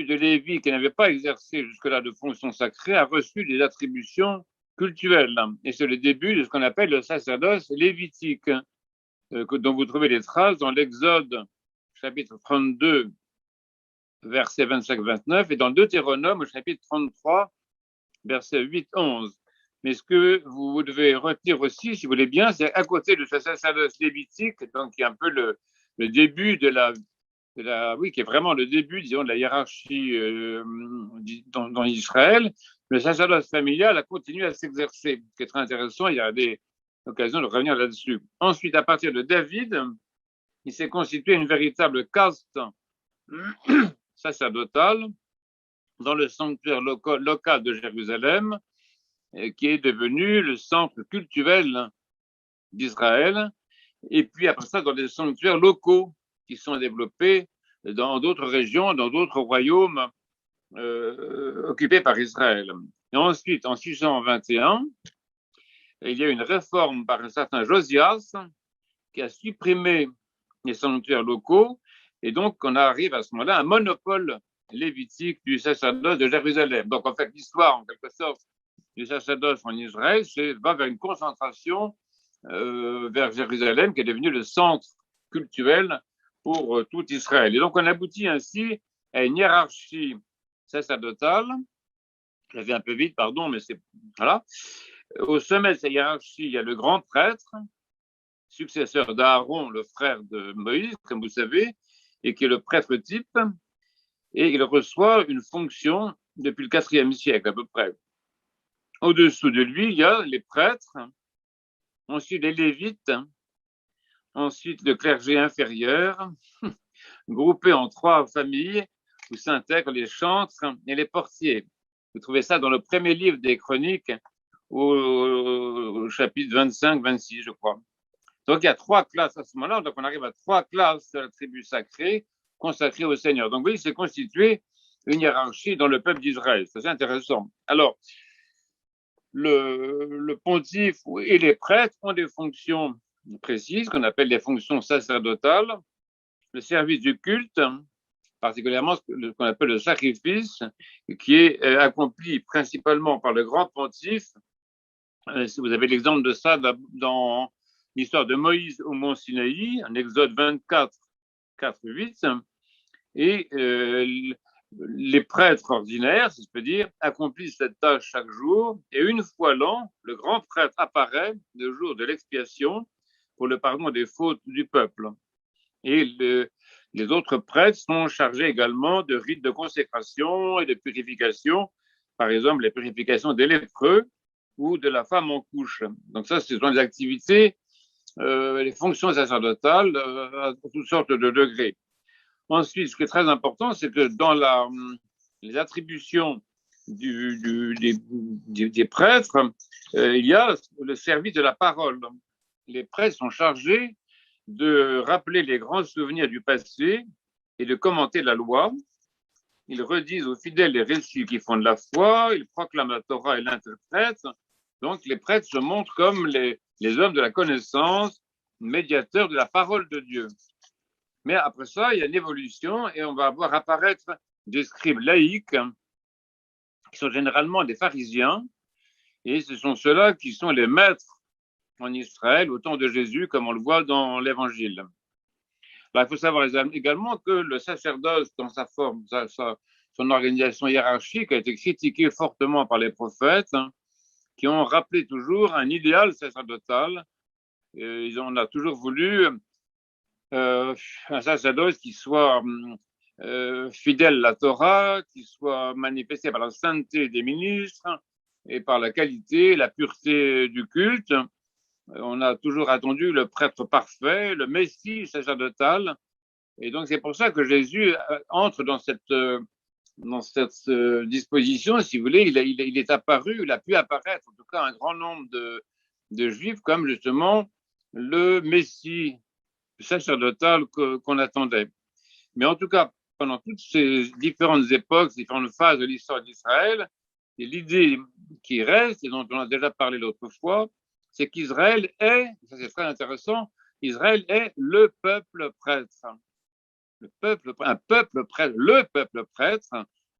tribu de Lévi, qui n'avait pas exercé jusque-là de fonction sacrée, a reçu des attributions cultuelles. Et c'est le début de ce qu'on appelle le sacerdoce lévitique, dont vous trouvez les traces dans l'Exode, chapitre 32, versets 25-29, et dans Deutéronome, au chapitre 33, versets 8-11. Mais ce que vous devez retenir aussi, si vous voulez bien, c'est à côté de ce sacerdoce lévitique, donc qui est un peu le début oui, qui est vraiment le début, disons, de la hiérarchie dans Israël, le sacerdoce familial a continué à s'exercer, ce qui est très intéressant. Il y a des occasions de revenir là-dessus. Ensuite, à partir de David, il s'est constitué une véritable caste sacerdotale dans le sanctuaire local de Jérusalem, qui est devenu le centre cultuel d'Israël. Et puis après ça, dans les sanctuaires locaux qui sont développés dans d'autres régions, dans d'autres royaumes occupés par Israël. Et ensuite, en 621, il y a une réforme par un certain Josias qui a supprimé les sanctuaires locaux, et donc on arrive à ce moment-là à un monopole lévitique du sacerdoce de Jérusalem. Donc en fait, l'histoire, en quelque sorte, du sacerdoce en Israël va vers une concentration vers Jérusalem, qui est devenu le centre culturel pour tout Israël. Et donc on aboutit ainsi à une hiérarchie sacerdotale. Je vais un peu vite, pardon, mais c'est voilà. Au sommet de cette hiérarchie, il y a le grand prêtre, successeur d'Aaron, le frère de Moïse, comme vous savez, et qui est le prêtre type, et il reçoit une fonction depuis le IVe siècle à peu près. Au-dessous de lui, il y a les prêtres, ensuite les lévites, ensuite le clergé inférieur, groupé en 3 familles où s'intègrent les chantres et les portiers. Vous trouvez ça dans le premier livre des Chroniques, au chapitre 25-26, je crois. Donc il y a 3 classes à ce moment-là, donc on arrive à 3 classes de la tribu sacrée consacrée au Seigneur. Donc oui, c'est constitué une hiérarchie dans le peuple d'Israël. C'est intéressant. Alors, le pontife et les prêtres ont des fonctions précises qu'on appelle les fonctions sacerdotales, le service du culte, particulièrement ce qu'on appelle le sacrifice, qui est accompli principalement par le grand pontife. Si vous avez l'exemple de ça dans l'histoire de Moïse au mont Sinaï, en Exode 24, 4-8, et les prêtres ordinaires, si je peux dire, accomplissent cette tâche chaque jour, et une fois l'an, le grand prêtre apparaît le jour de l'expiation pour le pardon des fautes du peuple. Et les autres prêtres sont chargés également de rites de consécration et de purification, par exemple les purifications des lépreux ou de la femme en couche. Donc ça, ce sont des activités, les fonctions sacerdotales à toutes sortes de degrés. Ensuite, ce qui est très important, c'est que dans les attributions des prêtres, il y a le service de la parole. Les prêtres sont chargés de rappeler les grands souvenirs du passé et de commenter la loi. Ils redisent aux fidèles les récits qui font de la foi, ils proclament la Torah et l'interprètent. Donc, les prêtres se montrent comme les hommes de la connaissance, médiateurs de la parole de Dieu. Mais après ça, il y a une évolution et on va voir apparaître des scribes laïcs qui sont généralement des pharisiens, et ce sont ceux-là qui sont les maîtres en Israël au temps de Jésus, comme on le voit dans l'Évangile. Alors, il faut savoir également que le sacerdoce, dans sa forme, son organisation hiérarchique, a été critiqué fortement par les prophètes, qui ont rappelé toujours un idéal sacerdotal. On a toujours voulu un sacerdoce qui soit fidèle à la Torah, qui soit manifesté par la sainteté des ministres et par la qualité, la pureté du culte. On a toujours attendu le prêtre parfait, le Messie sacerdotal. Et donc, c'est pour ça que Jésus entre dans cette disposition, si vous voulez. Il est apparu, il a pu apparaître, en tout cas, un grand nombre de Juifs comme justement le Messie sacerdotal qu'on attendait. Mais en tout cas, pendant toutes ces différentes époques, différentes phases de l'histoire d'Israël, et l'idée qui reste, et dont on a déjà parlé l'autre fois, c'est qu'Israël est, ça c'est très intéressant, Israël est le peuple prêtre. un peuple prêtre, le peuple prêtre.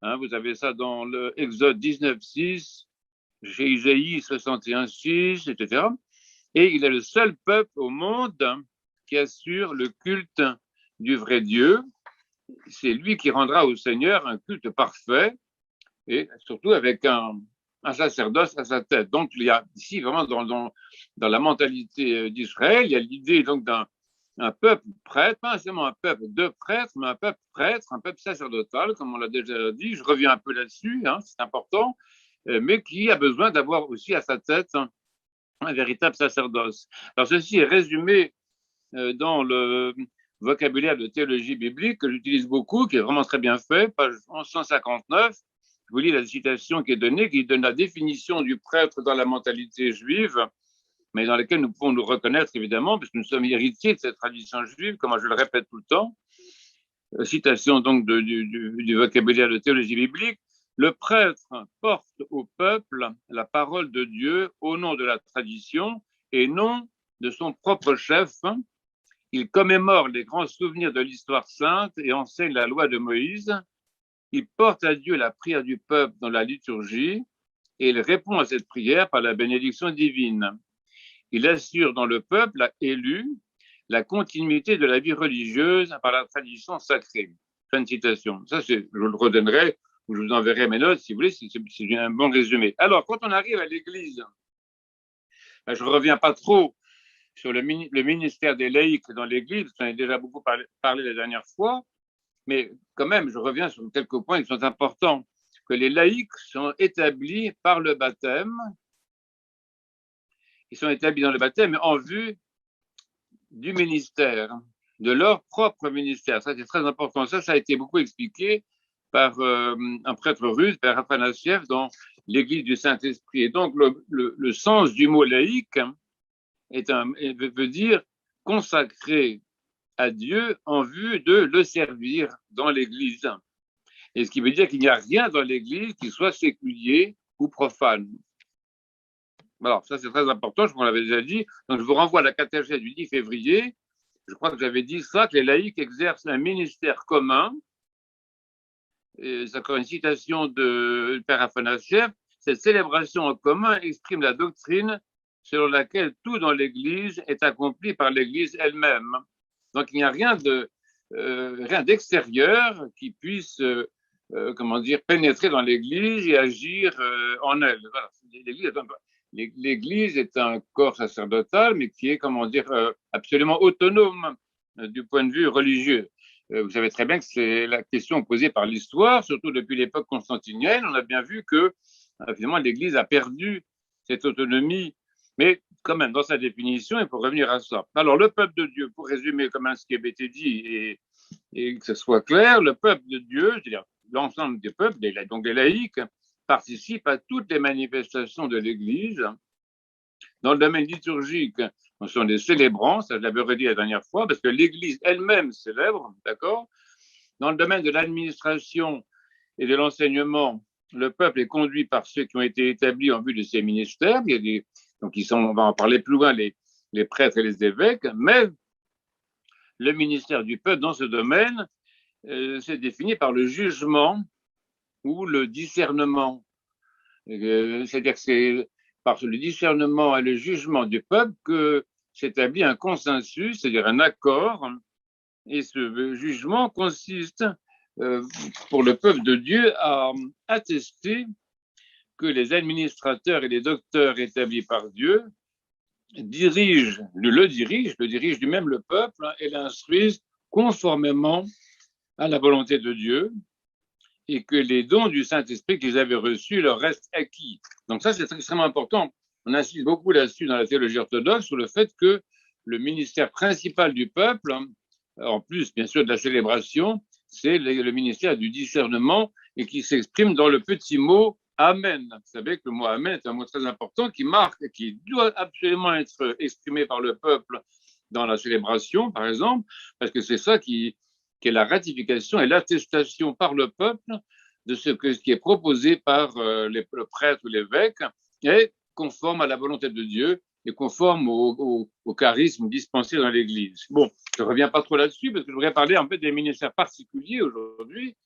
Hein, vous avez ça dans le Exode 19.6, chez Isaïe 61.6, etc. Et il est le seul peuple au monde qui assure le culte du vrai Dieu. C'est lui qui rendra au Seigneur un culte parfait et surtout avec un sacerdoce à sa tête. Donc, il y a ici vraiment dans la mentalité d'Israël, il y a l'idée donc d'un peuple prêtre, pas seulement un peuple de prêtres, mais un peuple prêtre, un peuple sacerdotal, comme on l'a déjà dit. Je reviens un peu là-dessus, hein, c'est important, mais qui a besoin d'avoir aussi à sa tête un véritable sacerdoce. Alors, ceci est résumé dans le vocabulaire de théologie biblique que j'utilise beaucoup, qui est vraiment très bien fait, page 1159. Je vous lis la citation qui est donnée, qui donne la définition du prêtre dans la mentalité juive, mais dans laquelle nous pouvons nous reconnaître évidemment, puisque nous sommes héritiers de cette tradition juive, comme je le répète tout le temps. Citation donc du vocabulaire de théologie biblique. Le prêtre porte au peuple la parole de Dieu au nom de la tradition et non de son propre chef. Il commémore les grands souvenirs de l'histoire sainte et enseigne la loi de Moïse. Il porte à Dieu la prière du peuple dans la liturgie et il répond à cette prière par la bénédiction divine. Il assure dans le peuple élu la continuité de la vie religieuse par la tradition sacrée. Fin de citation. Ça, je le redonnerai ou je vous enverrai mes notes si vous voulez, c'est un bon résumé. Alors, quand on arrive à l'Église, je ne reviens pas trop sur le ministère des laïcs dans l'Église, j'en ai déjà beaucoup parlé la dernière fois, mais quand même, je reviens sur quelques points qui sont importants. Que les laïcs sont établis par le baptême, ils sont établis dans le baptême en vue du ministère, de leur propre ministère. Ça, c'est très important. Ça a été beaucoup expliqué par un prêtre russe, Père Afanassiev, dans l'Église du Saint-Esprit. Et donc, le sens du mot laïque veut dire consacré à Dieu en vue de le servir dans l'Église. Et ce qui veut dire qu'il n'y a rien dans l'Église qui soit séculier ou profane. Alors, ça, c'est très important, je vous l'avais déjà dit. Donc, je vous renvoie à la catéchèse du 10 février. Je crois que j'avais dit ça, que les laïcs exercent un ministère commun. Et ça une citation de Père Afanassiev. Cette célébration en commun exprime la doctrine selon laquelle tout dans l'Église est accompli par l'Église elle-même. Donc, il n'y a rien d'extérieur qui puisse pénétrer dans l'Église et agir en elle. Voilà. L'Église est un corps sacerdotal, mais qui est, absolument autonome du point de vue religieux. Vous savez très bien que c'est la question posée par l'histoire, surtout depuis l'époque constantinienne. On a bien vu que, finalement, l'Église a perdu cette autonomie, mais quand même, dans sa définition, il faut revenir à ça. Alors, le peuple de Dieu, pour résumer comme ce qui avait été dit et que ce soit clair, le peuple de Dieu, c'est-à-dire l'ensemble des peuples, donc les laïcs, participent à toutes les manifestations de l'Église. Dans le domaine liturgique, ce sont des célébrants, ça je l'avais redit la dernière fois, parce que l'Église elle-même célèbre, d'accord. Dans le domaine de l'administration et de l'enseignement, le peuple est conduit par ceux qui ont été établis en vue de ces ministères. Donc on va en parler plus loin, les prêtres et les évêques, mais le ministère du peuple dans ce domaine, c'est défini par le jugement ou le discernement. C'est-à-dire que c'est par le discernement et le jugement du peuple que s'établit un consensus, c'est-à-dire un accord. Et ce jugement consiste, pour le peuple de Dieu, à attester que les administrateurs et les docteurs établis par Dieu dirigent lui-même le peuple et l'instruisent conformément à la volonté de Dieu, et que les dons du Saint-Esprit qu'ils avaient reçus leur restent acquis. Donc ça, c'est extrêmement important. On insiste beaucoup là-dessus dans la théologie orthodoxe sur le fait que le ministère principal du peuple, en plus bien sûr de la célébration, c'est le ministère du discernement et qui s'exprime dans le petit mot Amen. Vous savez que le mot Amen est un mot très important qui marque et qui doit absolument être exprimé par le peuple dans la célébration, par exemple, parce que c'est ça qui est la ratification et l'attestation par le peuple de ce qui est proposé par le prêtre ou l'évêque est conforme à la volonté de Dieu est conforme au charisme dispensé dans l'Église. Bon, je ne reviens pas trop là-dessus parce que je voudrais parler en fait des ministères particuliers aujourd'hui.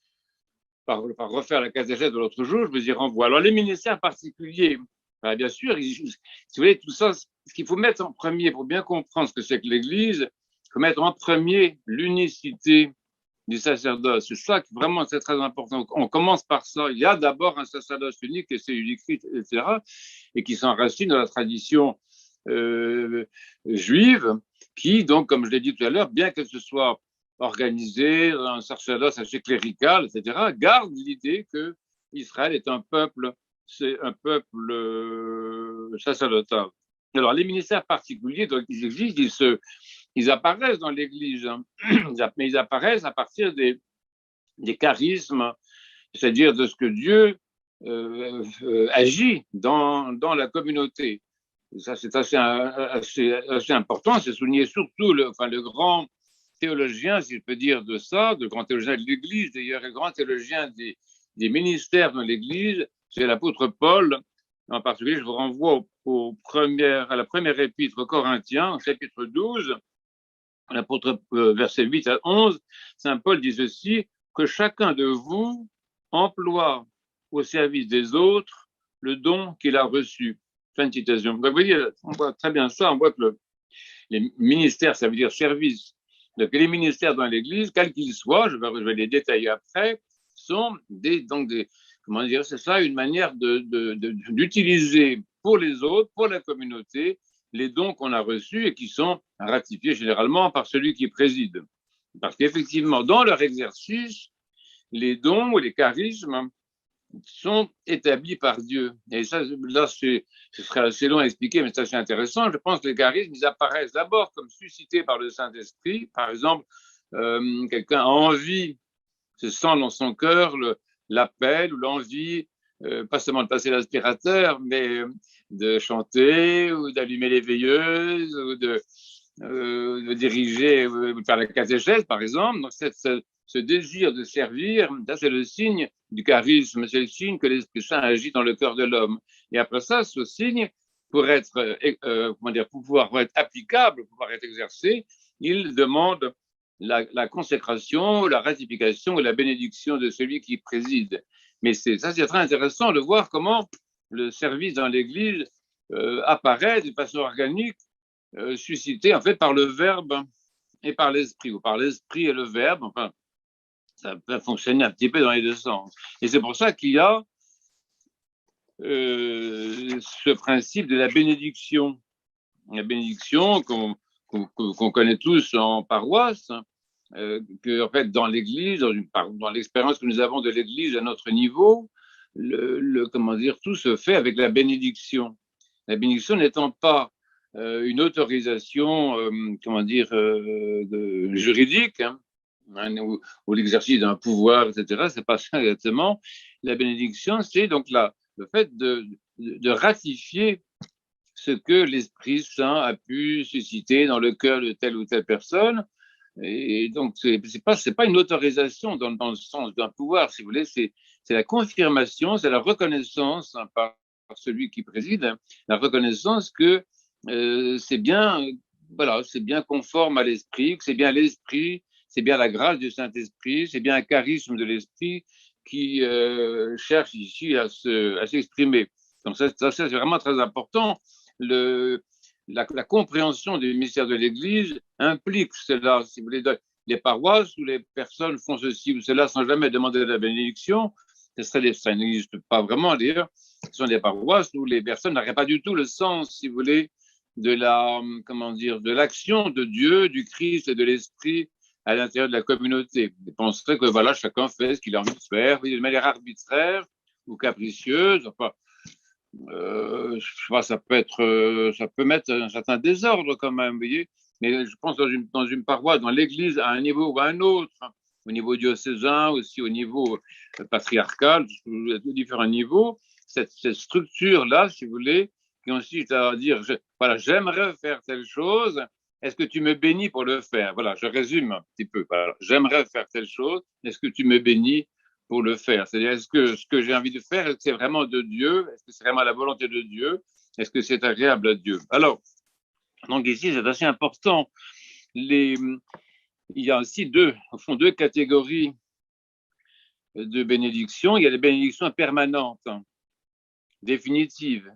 Par refaire la catéchèse de l'autre jour, je vous y renvoie. Alors, les ministères particuliers, bien sûr, si vous voulez, tout ça, ce qu'il faut mettre en premier pour bien comprendre ce que c'est que l'Église, il faut mettre en premier l'unicité du sacerdoce. C'est ça qui vraiment c'est très important. On commence par ça. Il y a d'abord un sacerdoce unique, et c'est unique, etc., et qui s'enracine dans la tradition juive, qui, donc, comme je l'ai dit tout à l'heure, bien que ce soit organisé, un sacerdoce assez clérical, etc., garde l'idée que Israël est un peuple, sacerdotal. Alors, les ministères particuliers, donc, ils existent, ils apparaissent dans l'Église, hein, mais ils apparaissent à partir des charismes, c'est-à-dire de ce que Dieu agit dans la communauté. Et ça, c'est assez important. C'est souligné surtout le grand théologien, si je peux dire de ça, le grand théologien de l'Église, d'ailleurs, le grand théologien des ministères dans l'Église, c'est l'apôtre Paul. En particulier, je vous renvoie à la première épître aux Corinthiens, chapitre 12, l'apôtre, versets 8 à 11, saint Paul dit ceci, que chacun de vous emploie au service des autres le don qu'il a reçu. Fin de citation. Donc, vous voyez, on voit très bien ça, on voit que les ministères, ça veut dire service. Donc, les ministères dans l'Église, quels qu'ils soient, je vais les détailler après, sont comment dire, c'est ça, une manière d'utiliser pour les autres, pour la communauté, les dons qu'on a reçus et qui sont ratifiés généralement par celui qui préside. Parce qu'effectivement, dans leur exercice, les dons ou les charismes sont établis par Dieu. Et ça, là, ce serait assez long à expliquer, mais c'est assez intéressant. Je pense que les charismes, ils apparaissent d'abord comme suscités par le Saint-Esprit. Par exemple, quelqu'un a envie, se sent dans son cœur l'appel ou l'envie, pas seulement de passer l'aspirateur, mais de chanter ou d'allumer les veilleuses ou de diriger, de faire la catéchèse, par exemple. Donc, ce désir de servir, ça, c'est le signe du charisme, c'est le signe que l'Esprit Saint agit dans le cœur de l'homme. Et après ça, ce signe, pour être, pouvoir être applicable, pouvoir être exercé, il demande la consécration, la ratification et la bénédiction de celui qui préside. Mais c'est très intéressant de voir comment le service dans l'Église apparaît de façon organique, suscité en fait par le Verbe et par l'Esprit, ou par l'Esprit et le Verbe. Enfin, ça peut fonctionner un petit peu dans les deux sens. Et c'est pour ça qu'il y a ce principe de la bénédiction. La bénédiction qu'on connaît tous en paroisse, que en fait dans l'Église, dans l'expérience que nous avons de l'Église à notre niveau, comment dire, tout se fait avec la bénédiction. La bénédiction n'étant pas une autorisation, juridique, hein, ou l'exercice d'un pouvoir, etc. C'est pas ça exactement. La bénédiction, c'est donc le fait de ratifier ce que l'Esprit Saint a pu susciter dans le cœur de telle ou telle personne. Et donc, c'est pas une autorisation dans le sens d'un pouvoir, si vous voulez, c'est la confirmation, c'est la reconnaissance, hein, par celui qui préside, hein, la reconnaissance que c'est bien, voilà, c'est bien conforme à l'Esprit, que c'est bien l'Esprit, c'est bien la grâce du Saint-Esprit, c'est bien un charisme de l'Esprit qui cherche ici à s'exprimer. Donc ça c'est vraiment très important. La compréhension du mystère de l'Église implique cela. Si vous voulez, les paroisses où les personnes font ceci ou cela sans jamais demander la bénédiction, ça n'existe pas vraiment d'ailleurs. Ce sont des paroisses où les personnes n'auraient pas du tout le sens, si vous voulez, de l'action de Dieu, du Christ et de l'Esprit à l'intérieur de la communauté. Ils penseraient que voilà, chacun fait ce qu'il a envie de faire, de manière arbitraire ou capricieuse. Enfin, je sais pas, ça peut mettre un certain désordre quand même, vous voyez. Mais je pense dans une paroisse, dans l'église, à un niveau ou à un autre, hein, au niveau diocésain, aussi au niveau patriarcal, à tous différents niveaux, cette structure-là, si vous voulez, qui consiste à dire, voilà, j'aimerais faire telle chose, est-ce que tu me bénis pour le faire? Voilà, je résume un petit peu. Voilà, j'aimerais faire telle chose, est-ce que tu me bénis pour le faire? C'est-à-dire, est-ce que ce que j'ai envie de faire, est-ce que c'est vraiment de Dieu? Est-ce que c'est vraiment la volonté de Dieu? Est-ce que c'est agréable à Dieu? Alors, donc ici, c'est assez important. Il y a aussi au fond, deux catégories de bénédictions. Il y a les bénédictions permanentes, définitives,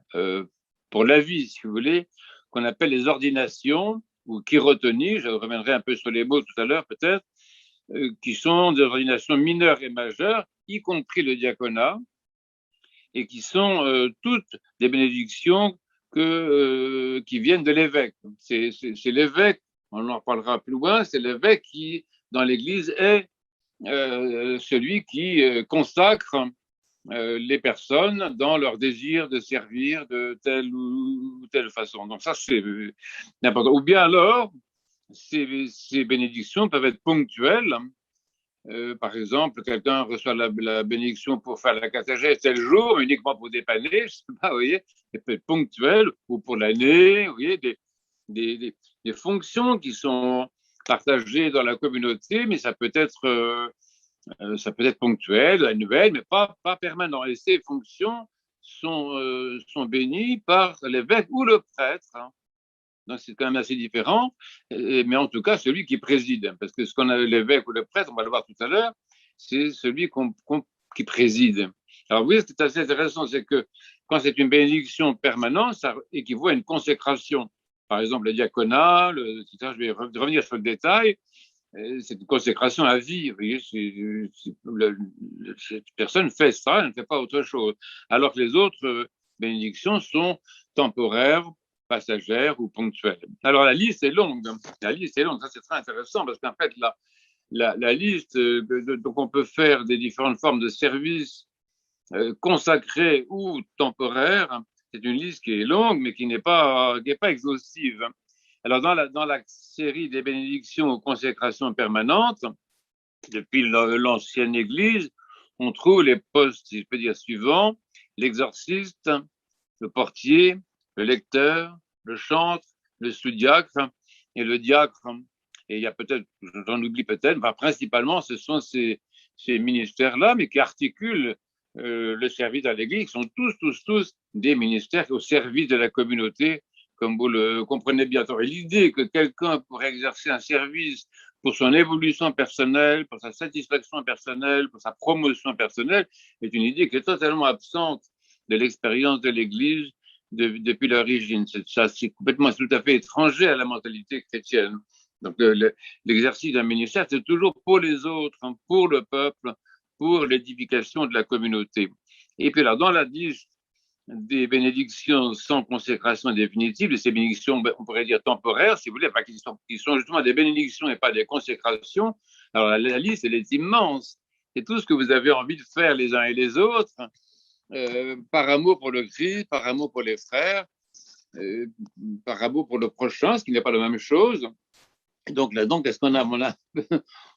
pour la vie, si vous voulez, qu'on appelle les ordinations ou chirotonie. Je reviendrai un peu sur les mots tout à l'heure, peut-être, qui sont des ordinations mineures et majeures, y compris le diaconat, et qui sont toutes des bénédictions qui viennent de l'évêque. C'est l'évêque, on en parlera plus loin, c'est l'évêque qui, dans l'Église, est celui qui consacre les personnes dans leur désir de servir de telle ou telle façon. Donc ça, c'est important. Ou bien alors, ces bénédictions peuvent être ponctuelles. Par exemple, quelqu'un reçoit la bénédiction pour faire la catéchèse tel jour, uniquement pour dépanner, je sais pas, vous voyez, ça peut être ponctuel, ou pour l'année, vous voyez, des fonctions qui sont partagées dans la communauté, mais ça peut être ponctuel, annuel, mais pas permanent. Et ces fonctions sont bénies par l'évêque ou le prêtre, hein. Donc c'est quand même assez différent, mais en tout cas celui qui préside, parce que ce qu'on a l'évêque ou le prêtre, on va le voir tout à l'heure, c'est celui qui préside. Alors oui, ce qui est assez intéressant, c'est que quand c'est une bénédiction permanente, ça équivaut à une consécration. Par exemple, le diaconat, je vais revenir sur le détail, c'est une consécration à vie. Vous voyez, cette personne fait ça, elle ne fait pas autre chose. Alors que les autres bénédictions sont temporaires, passagères ou ponctuelles. Alors la liste est longue. La liste est longue. Ça, c'est très intéressant parce qu'en fait, la liste, donc on peut faire des différentes formes de services consacrés ou temporaires. C'est une liste qui est longue, mais qui n'est pas exhaustive. Alors, dans la série des bénédictions aux consécrations permanentes, depuis l'ancienne Église, on trouve les postes, si je peux dire, suivants: l'exorciste, le portier, le lecteur, le chantre, le sous-diacre et le diacre. Et il y a peut-être, j'en oublie peut-être, enfin, principalement, ce sont ces ministères-là, mais qui articulent le service à l'Église, qui sont tous des ministères au service de la communauté, comme vous le comprenez bien. Et l'idée que quelqu'un pourrait exercer un service pour son évolution personnelle, pour sa satisfaction personnelle, pour sa promotion personnelle, est une idée qui est totalement absente de l'expérience de l'Église depuis l'origine. C'est complètement, tout à fait étranger à la mentalité chrétienne. Donc l'exercice d'un ministère, c'est toujours pour les autres, hein, pour le peuple, pour l'édification de la communauté. Et puis là, dans la liste des bénédictions sans consécration définitive, de ces bénédictions, on pourrait dire temporaires, si vous voulez, qui sont justement des bénédictions et pas des consécrations. Alors la liste, elle est immense. C'est tout ce que vous avez envie de faire les uns et les autres, par amour pour le Christ, par amour pour les frères, par amour pour le prochain, ce qui n'est pas la même chose. Donc là, qu'est-ce qu'on a?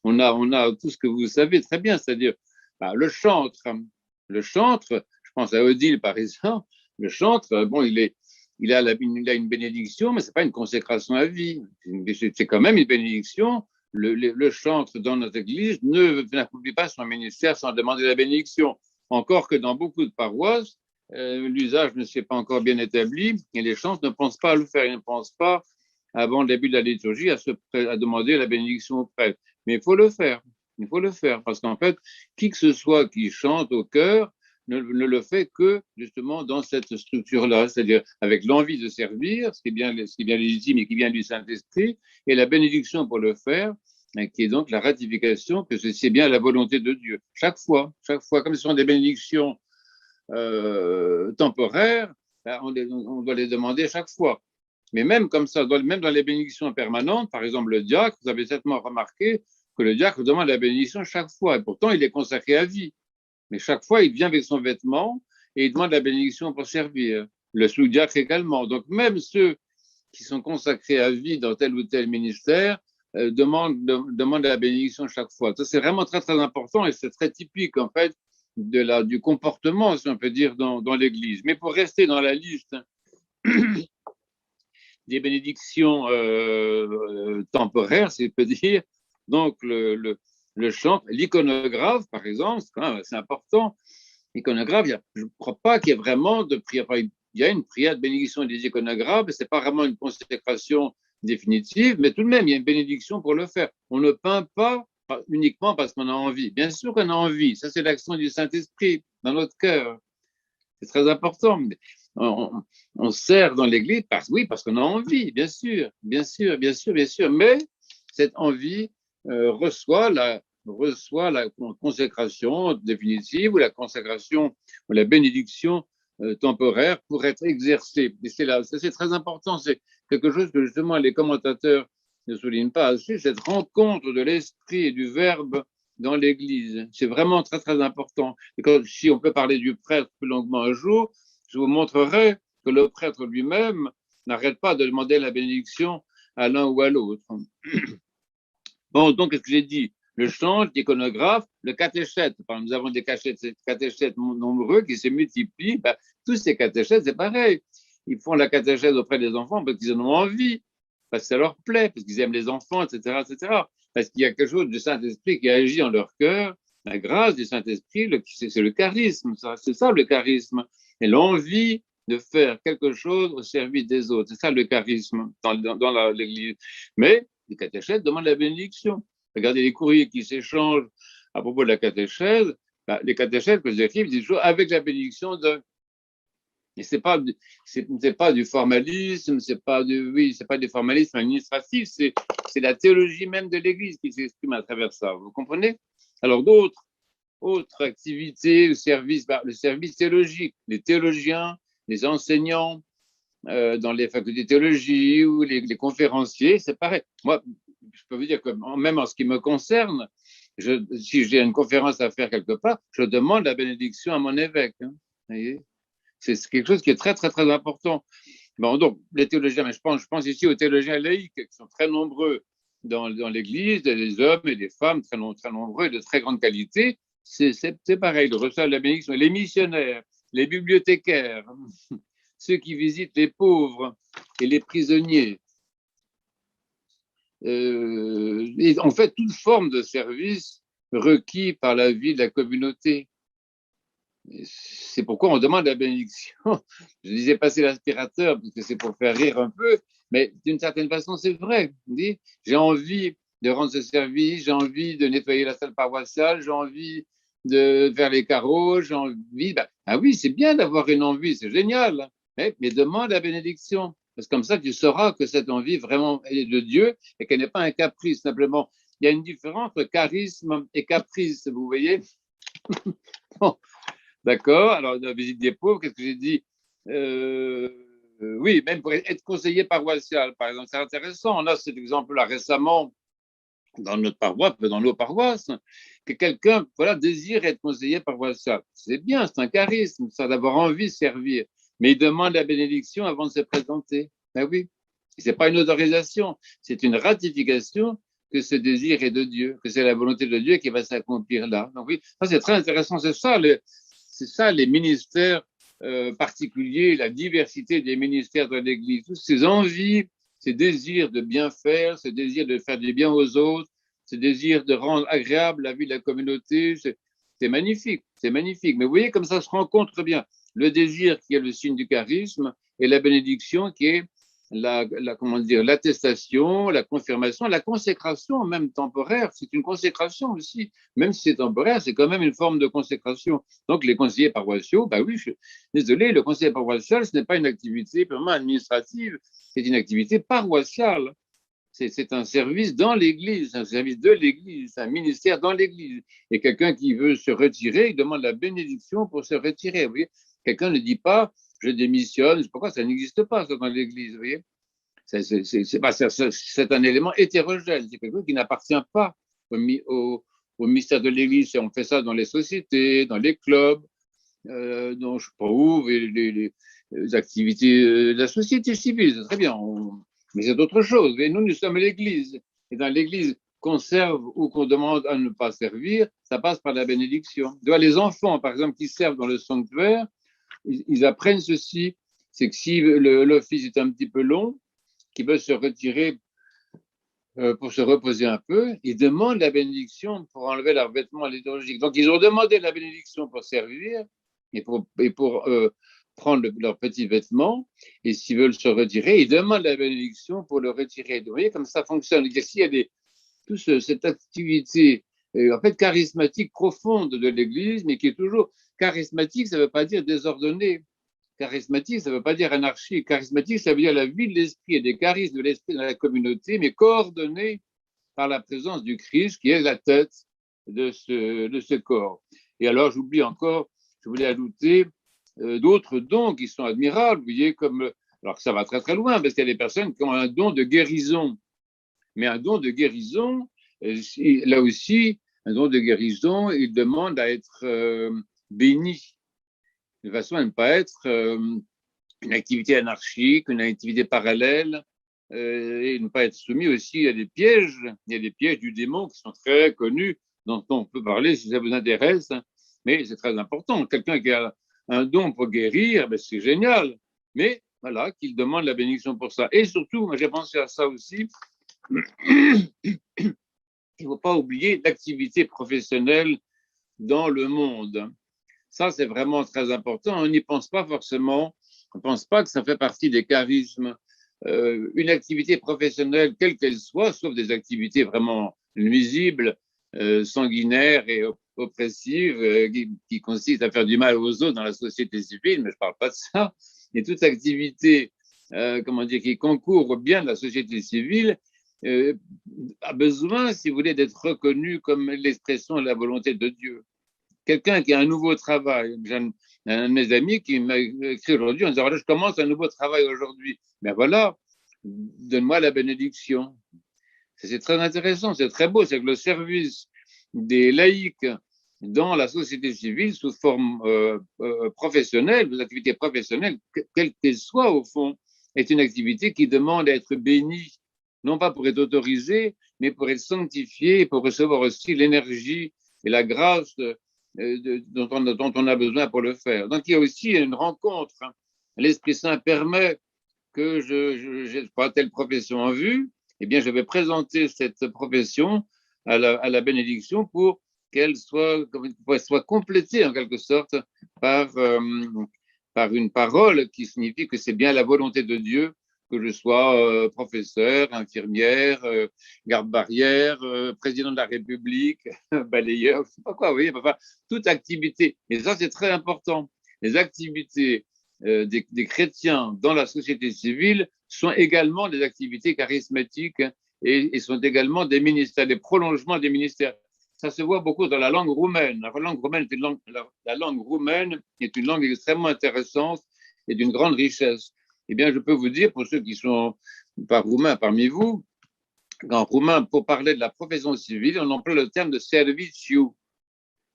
On a tout ce que vous savez très bien, c'est-à-dire le chantre. Le chantre, je pense à Odile par exemple, le chantre, bon, il a une bénédiction, mais c'est pas une consécration à vie. C'est quand même une bénédiction. Le chantre dans notre église n'accomplit pas son ministère sans demander la bénédiction. Encore que dans beaucoup de paroisses, l'usage ne s'est pas encore bien établi et les chantres ne pensent pas à le faire. Ils ne pensent pas, avant le début de la liturgie, à demander la bénédiction au prêtre. Mais il faut le faire. Il faut le faire parce qu'en fait, qui que ce soit qui chante au chœur ne le fait que justement dans cette structure-là, c'est-à-dire avec l'envie de servir, ce qui est bien légitime et qui vient du Saint-Esprit, et la bénédiction pour le faire, qui est donc la ratification que c'est bien la volonté de Dieu. Chaque fois, comme ce sont des bénédictions temporaires, on doit les demander chaque fois. Mais même comme ça, même dans les bénédictions permanentes, par exemple le diacre, vous avez certainement remarqué que le diacre demande la bénédiction chaque fois, et pourtant il est consacré à vie. Mais chaque fois, il vient avec son vêtement et il demande la bénédiction pour servir. Le sous-diacre également. Donc même ceux qui sont consacrés à vie dans tel ou tel ministère demandent la bénédiction chaque fois. Ça, c'est vraiment très, très important et c'est très typique, en fait, du comportement, si on peut dire, dans l'Église. Mais pour rester dans la liste des bénédictions temporaires, si je peux dire, donc le chant, l'iconographe, par exemple, c'est quand même assez important. L'iconographe, je ne crois pas qu'il y ait vraiment de prière. il y a une prière de bénédiction des iconographes, ce n'est pas vraiment une consécration définitive, mais tout de même, il y a une bénédiction pour le faire. On ne peint pas uniquement parce qu'on a envie. Bien sûr qu'on a envie, ça c'est l'action du Saint-Esprit dans notre cœur. C'est très important. On sert dans l'église parce qu'on a envie, bien sûr, bien sûr, bien sûr, bien sûr. Mais cette envie reçoit la consécration définitive ou la consécration ou la bénédiction temporaire pour être exercée. Et c'est très important. C'est quelque chose que justement les commentateurs ne soulignent pas assez, cette rencontre de l'esprit et du verbe dans l'Église. C'est vraiment très, très important. Et si on peut parler du prêtre plus longuement un jour, je vous montrerai que le prêtre lui-même n'arrête pas de demander la bénédiction à l'un ou à l'autre. Bon, donc, qu'est-ce que j'ai dit? Le chant, l'iconographe, le catéchète. Nous avons des catéchètes nombreux qui se multiplient. Ben, tous ces catéchètes, c'est pareil. Ils font la catéchèse auprès des enfants parce qu'ils en ont envie, parce que ça leur plaît, parce qu'ils aiment les enfants, etc., etc. Parce qu'il y a quelque chose du Saint-Esprit qui agit dans leur cœur. La grâce du Saint-Esprit, c'est le charisme. C'est ça le charisme. Et l'envie de faire quelque chose au service des autres. C'est ça le charisme dans l'Église. Mais les catéchètes demandent la bénédiction. Regardez les courriers qui s'échangent à propos de la catéchèse. Ben, les catéchètes que j'écris disent toujours avec la bénédiction de. Et c'est pas du formalisme, c'est pas du formalisme administratif, c'est la théologie même de l'Église qui s'exprime à travers ça. Vous comprenez? Alors autres activités, le service théologique, les théologiens, les enseignants dans les facultés de théologie ou les conférenciers, c'est pareil. Moi, je peux vous dire que même en ce qui me concerne, si j'ai une conférence à faire quelque part, je demande la bénédiction à mon évêque. Hein, vous voyez, c'est quelque chose qui est très, très, très important. Bon, donc, les théologiens, mais je pense ici aux théologiens laïcs qui sont très nombreux dans l'Église, des hommes et des femmes très nombreux et de très grande qualité. C'est pareil, ils reçoivent la bénédiction. Les missionnaires, les bibliothécaires, ceux qui visitent les pauvres et les prisonniers. Et en fait, toute forme de service requis par la vie de la communauté. C'est pourquoi on demande la bénédiction. Je disais passer l'aspirateur parce que c'est pour faire rire un peu, mais d'une certaine façon, c'est vrai. J'ai envie de rendre ce service, j'ai envie de nettoyer la salle paroissiale, j'ai envie de faire les carreaux, j'ai envie. Ah oui, c'est bien d'avoir une envie, c'est génial. Mais demande la bénédiction. Parce que comme ça, tu sauras que cette envie vraiment est de Dieu et qu'elle n'est pas un caprice simplement. Il y a une différence entre charisme et caprice, vous voyez. Bon. D'accord. Alors, la visite des pauvres, qu'est-ce que j'ai dit? Oui, même pour être conseiller paroissial, par exemple, c'est intéressant. On a cet exemple-là récemment dans notre paroisse, dans nos paroisses, que quelqu'un désire être conseiller paroissial. C'est bien, c'est un charisme, ça d'avoir envie de servir. Mais il demande la bénédiction avant de se présenter. Ben oui. Ce n'est pas une autorisation, c'est une ratification que ce désir est de Dieu, que c'est la volonté de Dieu qui va s'accomplir là. Donc oui, ça c'est très intéressant, c'est ça les ministères particuliers, la diversité des ministères de l'Église, toutes ces envies, ces désirs de bien faire, ce désir de faire du bien aux autres, ce désir de rendre agréable la vie de la communauté, c'est magnifique, c'est magnifique. Mais vous voyez comme ça se rencontre bien le désir qui est le signe du charisme et la bénédiction qui est l'attestation, la confirmation, la consécration même temporaire. C'est une consécration aussi, même si c'est temporaire, c'est quand même une forme de consécration. Donc les conseillers paroissiaux, bah oui, je suis désolé, le conseiller paroissial, ce n'est pas une activité purement administrative, c'est une activité paroissiale. C'est un service dans l'Église, un service de l'Église, un ministère dans l'Église. Et quelqu'un qui veut se retirer, il demande la bénédiction pour se retirer. Vous voyez, quelqu'un ne dit pas je démissionne, je sais pas quoi, ça n'existe pas ça, dans l'Église. Vous voyez, c'est un élément hétérogène, c'est quelque chose qui n'appartient pas au mystère de l'Église. On fait ça dans les sociétés, dans les clubs, dans je sais pas où, les activités de la société civile, c'est très bien. Mais c'est autre chose. Et nous sommes l'Église. Et dans l'Église, qu'on serve ou qu'on demande à ne pas servir, ça passe par la bénédiction. Les enfants, par exemple, qui servent dans le sanctuaire, ils apprennent ceci, c'est que si l'office est un petit peu long, qu'ils veulent se retirer pour se reposer un peu, ils demandent la bénédiction pour enlever leurs vêtements liturgiques. Donc, ils ont demandé la bénédiction pour servir et pour prendre leurs petits vêtements et s'ils veulent se retirer, ils demandent la bénédiction pour le retirer. Donc, vous voyez comme ça fonctionne. S'il y a cette activité en fait charismatique profonde de l'Église, mais qui est toujours charismatique, ça ne veut pas dire désordonné. Charismatique, ça ne veut pas dire anarchie. Charismatique, ça veut dire la vie de l'esprit et des charismes de l'esprit dans la communauté, mais coordonnés par la présence du Christ, qui est la tête de ce corps. Et alors, j'oublie encore, je voulais ajouter d'autres dons qui sont admirables, vous voyez, alors que ça va très très loin, parce qu'il y a des personnes qui ont un don de guérison. Mais un don de guérison, là aussi, un don de guérison, il demande à être béni, de façon à ne pas être une activité anarchique, une activité parallèle, et ne pas être soumis aussi à des pièges. Il y a des pièges du démon qui sont très connus, dont on peut parler si ça vous intéresse, mais c'est très important. Quelqu'un qui a un don pour guérir, ben c'est génial, mais voilà, qu'il demande la bénédiction pour ça. Et surtout, moi j'ai pensé à ça aussi, il ne faut pas oublier l'activité professionnelle dans le monde. Ça, c'est vraiment très important. On n'y pense pas forcément. On ne pense pas que ça fait partie des charismes. Une activité professionnelle, quelle qu'elle soit, sauf des activités vraiment nuisibles, sanguinaires et oppressives, qui consistent à faire du mal aux autres dans la société civile, mais je ne parle pas de ça. Et toute activité, comment dire, qui concourt au bien de la société civile, a besoin, si vous voulez, d'être reconnu comme l'expression de la volonté de Dieu. Quelqu'un qui a un nouveau travail, j'ai un de mes amis qui m'a écrit aujourd'hui en disant, voilà, je commence un nouveau travail aujourd'hui. Ben voilà, donne-moi la bénédiction. C'est très intéressant, c'est très beau, c'est que le service des laïcs dans la société civile sous forme professionnelle, des activités professionnelles, quelle qu'elle soit au fond, est une activité qui demande à être bénie, non pas pour être autorisée, mais pour être sanctifiée, pour recevoir aussi l'énergie et la grâce dont on a besoin pour le faire. Donc il y a aussi une rencontre. L'Esprit Saint permet que je pas telle profession en vue, eh bien je vais présenter cette profession à la bénédiction pour qu'elle soit complétée en quelque sorte par une parole qui signifie que c'est bien la volonté de Dieu que je sois professeur, infirmière, garde-barrière, président de la République, balayeur, je ne sais pas quoi, vous voyez, enfin, toute activité. Et ça, c'est très important. Les activités des chrétiens dans la société civile sont également des activités charismatiques et sont également des ministères, des prolongements des ministères. Ça se voit beaucoup dans la langue roumaine. La langue roumaine est une langue extrêmement intéressante et d'une grande richesse. Eh bien, je peux vous dire, pour ceux qui sont pas roumains parmi vous, qu'en roumain, pour parler de la profession civile, on emploie le terme de serviciu.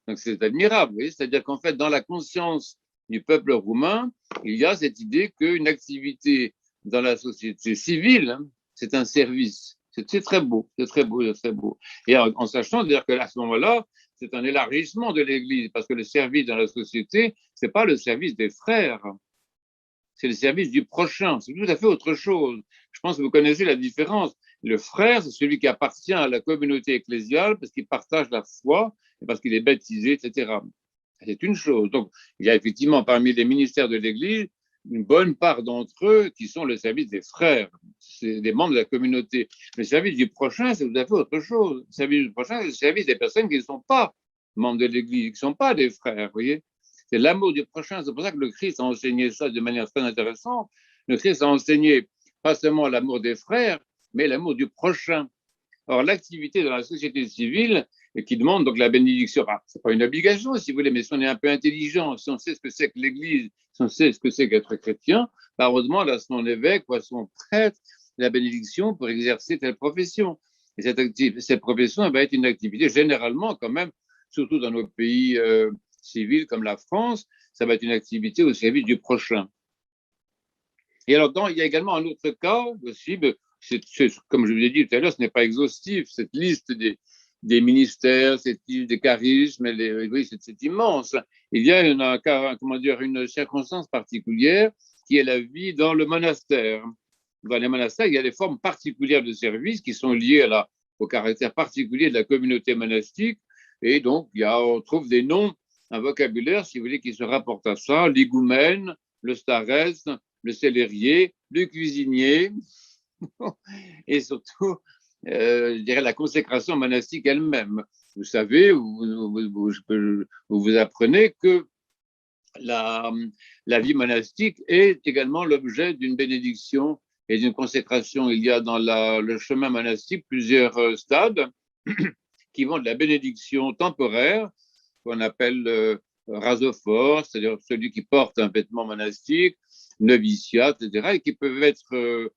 Donc, c'est admirable, oui. C'est-à-dire qu'en fait, dans la conscience du peuple roumain, il y a cette idée qu'une activité dans la société civile, c'est un service. C'est très beau, c'est très beau, c'est très beau. Et en sachant dire qu'à ce moment-là, c'est un élargissement de l'Église, parce que le service dans la société, c'est pas le service des frères, c'est le service du prochain, c'est tout à fait autre chose. Je pense que vous connaissez la différence. Le frère, c'est celui qui appartient à la communauté ecclésiale parce qu'il partage la foi et parce qu'il est baptisé, etc. C'est une chose. Donc, il y a effectivement parmi les ministères de l'Église une bonne part d'entre eux qui sont le service des frères, c'est des membres de la communauté. Le service du prochain, c'est tout à fait autre chose. Le service du prochain, c'est le service des personnes qui ne sont pas membres de l'Église, qui ne sont pas des frères, vous voyez. C'est l'amour du prochain. C'est pour ça que le Christ a enseigné ça de manière très intéressante. Le Christ a enseigné pas seulement l'amour des frères, mais l'amour du prochain. Or, l'activité dans la société civile, qui demande donc la bénédiction, enfin, c'est pas une obligation, si vous voulez, mais si on est un peu intelligent, si on sait ce que c'est que l'Église, si on sait ce que c'est qu'être chrétien, bah, on demande à son évêque ou à son prêtre la bénédiction pour exercer telle profession. Et cette profession va être une activité généralement quand même, surtout dans nos pays civils comme la France, ça va être une activité au service du prochain. Et alors, il y a également un autre cas aussi, comme je vous l'ai dit tout à l'heure, ce n'est pas exhaustif, cette liste des ministères, cette liste des charismes, oui, c'est immense. Il y a une circonstance particulière qui est la vie dans le monastère. Dans les monastères, il y a des formes particulières de service qui sont liées au caractère particulier de la communauté monastique. Et donc, on trouve des noms, un vocabulaire, si vous voulez, qui se rapporte à ça, l'égoumène, le staresse, le célérier, le cuisinier, et surtout, je dirais, la consécration monastique elle-même. Vous savez, vous apprenez que la, la vie monastique est également l'objet d'une bénédiction et d'une consécration. Il y a dans le chemin monastique plusieurs stades qui vont de la bénédiction temporaire, qu'on appelle rasophore, c'est-à-dire celui qui porte un vêtement monastique, noviciat, etc., et qui peuvent être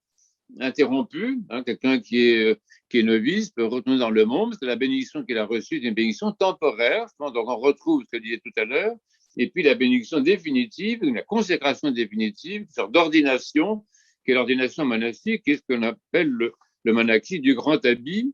interrompu. Hein, quelqu'un qui est novice peut retourner dans le monde parce que la bénédiction qu'il a reçue est une bénédiction temporaire. Donc, on retrouve ce que je disais tout à l'heure. Et puis, la bénédiction définitive, la consécration définitive, une sorte d'ordination, qui est l'ordination monastique, qui est ce qu'on appelle le monachie du grand habit,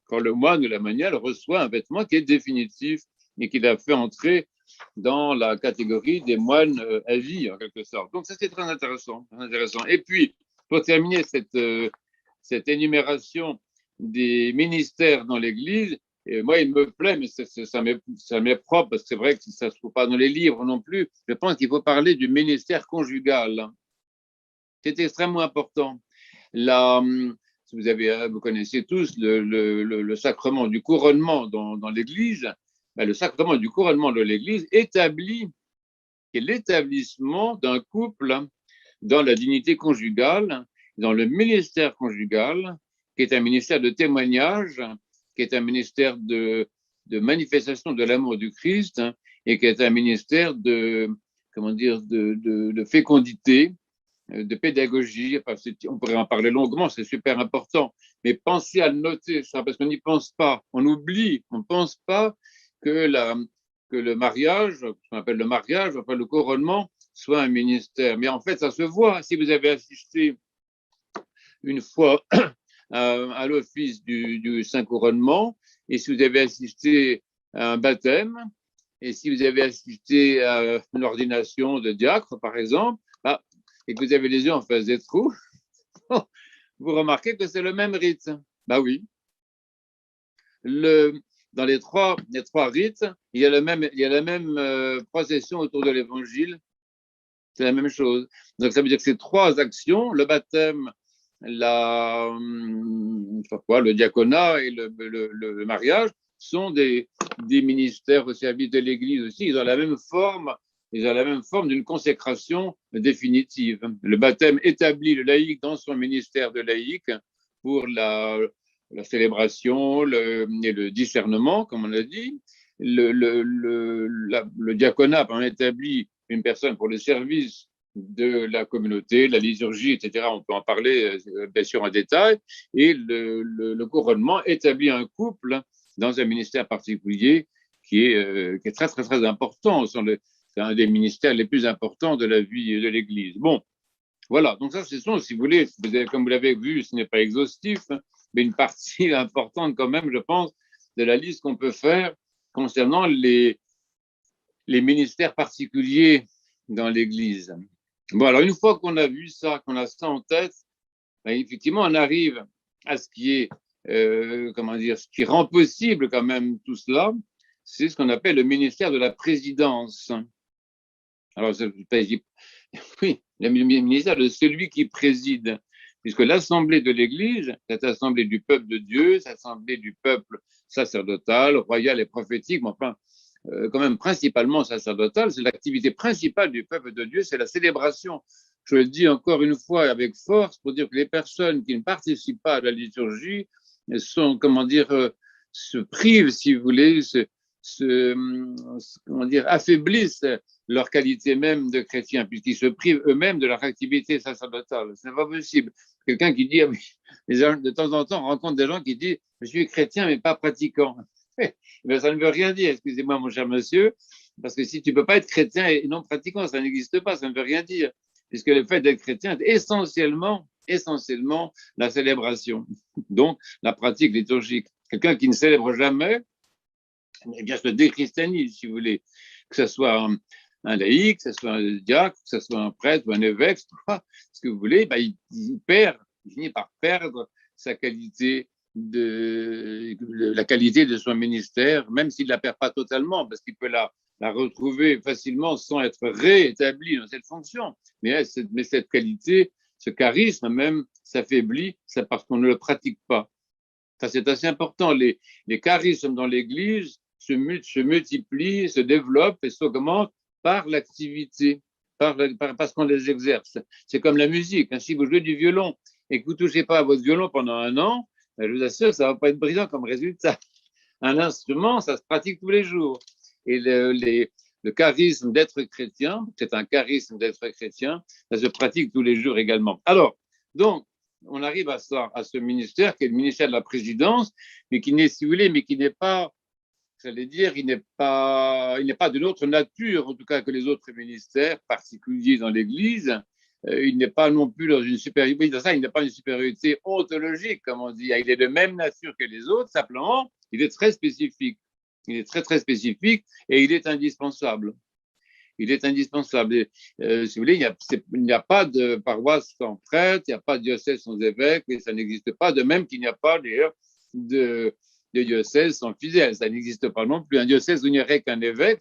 quand le moine ou la moniale reçoit un vêtement qui est définitif et qui l'a fait entrer dans la catégorie des moines à vie, en quelque sorte. Donc, ça, c'est très intéressant, très intéressant. Et puis, pour terminer cette énumération des ministères dans l'Église, moi, il me plaît, mais ça m'est propre, parce que c'est vrai que ça ne se trouve pas dans les livres non plus. Je pense qu'il faut parler du ministère conjugal. C'est extrêmement important. Là, vous connaissez tous le sacrement du couronnement dans l'Église. Ben, le sacrement du couronnement de l'Église établit l'établissement d'un couple dans la dignité conjugale, dans le ministère conjugal, qui est un ministère de témoignage, qui est un ministère de manifestation de l'amour du Christ, et qui est un ministère de fécondité, de pédagogie. Enfin, on pourrait en parler longuement, c'est super important. Mais pensez à le noter, ça, parce qu'on n'y pense pas. On oublie, on ne pense pas que le mariage, ce qu'on appelle le mariage, enfin le couronnement, soit un ministère. Mais en fait, ça se voit. Si vous avez assisté une fois à l'office du Saint-Couronnement, et si vous avez assisté à un baptême, et si vous avez assisté à une ordination de diacre, par exemple, et que vous avez les yeux en face des trous, vous remarquez que c'est le même rite. Bah oui. Dans les trois rites, il y a la même procession autour de l'évangile. C'est la même chose. Donc, ça veut dire que ces trois actions, le baptême, le diaconat et le mariage, sont des ministères au service de l'Église aussi. Ils ont la même forme d'une consécration définitive. Le baptême établit le laïc dans son ministère de laïc pour la célébration et le discernement, comme on l'a dit. Le diaconat établit une personne pour le service de la communauté, la liturgie, etc. On peut en parler bien sûr en détail. Et le couronnement établit un couple dans un ministère particulier qui est très, très, très important. C'est un des ministères les plus importants de la vie de l'Église. Bon, voilà. Donc ça, ce sont, si vous voulez, comme vous l'avez vu, ce n'est pas exhaustif, mais une partie importante quand même, je pense, de la liste qu'on peut faire concernant les ministères particuliers dans l'Église. Bon, alors une fois qu'on a vu ça, qu'on a ça en tête, ben, effectivement, on arrive à ce qui est, ce qui rend possible quand même tout cela, c'est ce qu'on appelle le ministère de la présidence. Alors, oui, le ministère de celui qui préside, puisque l'assemblée de l'Église, cette assemblée du peuple de Dieu, cette assemblée du peuple sacerdotal, royal et prophétique, mais enfin, quand même principalement sacerdotale, c'est l'activité principale du peuple de Dieu, c'est la célébration. Je le dis encore une fois avec force pour dire que les personnes qui ne participent pas à la liturgie sont, se privent, si vous voulez, affaiblissent leur qualité même de chrétien, puisqu'ils se privent eux-mêmes de leur activité sacerdotale. Ce n'est pas possible. Quelqu'un qui dit, de temps en temps, on rencontre des gens qui disent, je suis chrétien mais pas pratiquant. Mais ça ne veut rien dire, excusez-moi mon cher monsieur, parce que si tu ne peux pas être chrétien et non pratiquant, ça n'existe pas, ça ne veut rien dire, puisque le fait d'être chrétien est essentiellement la célébration, donc la pratique liturgique. Quelqu'un qui ne célèbre jamais, eh bien, se déchristianise, si vous voulez, que ce soit un laïc, que ce soit un diacre, que ce soit un prêtre ou un évêque, ce que vous voulez, il finit par perdre sa qualité la qualité de son ministère, même s'il ne la perd pas totalement, parce qu'il peut la la retrouver facilement sans être réétabli dans cette fonction. Mais cette qualité, ce charisme même, s'affaiblit, c'est parce qu'on ne le pratique pas. Ça, c'est assez important. Les charismes dans l'Église se multiplient, se développent et s'augmentent par l'activité, parce qu'on les exerce. C'est comme la musique. Hein. Si vous jouez du violon et que vous ne touchez pas à votre violon pendant un an, ben, je vous assure, ça ne va pas être brillant comme résultat. Un instrument, ça se pratique tous les jours. Et le charisme d'être chrétien, c'est un charisme d'être chrétien, ça se pratique tous les jours également. Alors, donc, on arrive à ce ministère qui est le ministère de la présidence, mais qui n'est, si vous voulez, mais qui n'est pas, j'allais dire, il n'est pas d'une autre nature, en tout cas, que les autres ministères particuliers dans l'Église. Il n'est pas non plus dans une supériorité, il n'est pas une supériorité ontologique, comme on dit. Il est de même nature que les autres, simplement, il est très spécifique. Il est très, très spécifique et il est indispensable. Il est indispensable. Et, si vous voulez, il n'y a pas de paroisse sans prêtre, il n'y a pas de diocèse sans évêque, et ça n'existe pas. De même qu'il n'y a pas, d'ailleurs, de diocèse sans fidèle. Ça n'existe pas non plus. Un diocèse où il n'y aurait qu'un évêque,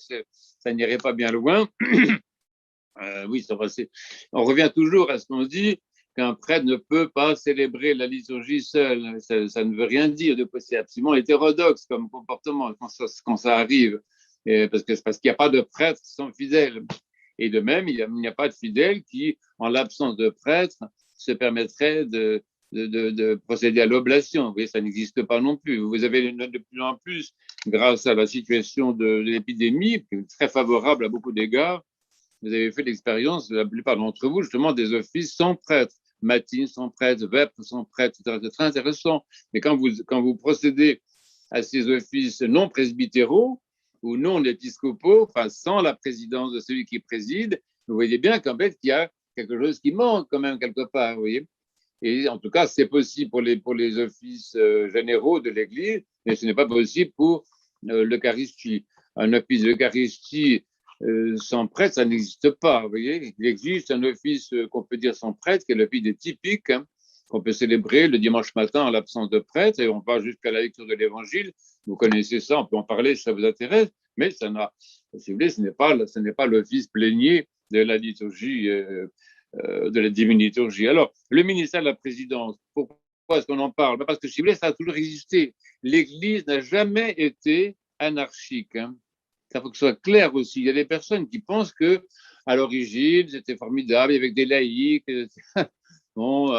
ça n'irait pas bien loin. Oui, on revient toujours à ce qu'on dit, qu'un prêtre ne peut pas célébrer la liturgie seul. Ça ne veut rien dire. C'est absolument hétérodoxe comme comportement quand ça arrive. Parce qu'il n'y a pas de prêtre sans fidèle. Et de même, il n'y a pas de fidèle qui, en l'absence de prêtre, se permettrait de procéder à l'oblation. Vous voyez, ça n'existe pas non plus. Vous avez de plus en plus, grâce à la situation de l'épidémie, qui est très favorable à beaucoup d'égards, vous avez fait l'expérience, la plupart d'entre vous, justement, des offices sans prêtre. Matines sans prêtre, vêpres sans prêtre, etc. C'est très intéressant. Mais quand vous procédez à ces offices non presbytéraux ou non épiscopaux, enfin sans la présidence de celui qui préside, vous voyez bien qu'en fait, il y a quelque chose qui manque quand même quelque part, vous voyez. Et en tout cas, c'est possible pour les offices généraux de l'Église, mais ce n'est pas possible pour l'Eucharistie. Un office d'Eucharistie sans prêtre, ça n'existe pas. Vous voyez, il existe un office qu'on peut dire sans prêtre, qui est l'office des typiques, hein, qu'on peut célébrer le dimanche matin en l'absence de prêtre, et on va jusqu'à la lecture de l'Évangile. Vous connaissez ça, on peut en parler si ça vous intéresse, mais ça n'a, si vous voulez, ce n'est pas l'office plénier de la liturgie, de la divine liturgie. Alors, le ministère de la présidence, pourquoi est-ce qu'on en parle? Parce que si vous voulez, ça a toujours existé. L'Église n'a jamais été anarchique. Hein. Ça faut que ce soit clair aussi. Il y a des personnes qui pensent que à l'origine, c'était formidable avec des laïcs. Bon,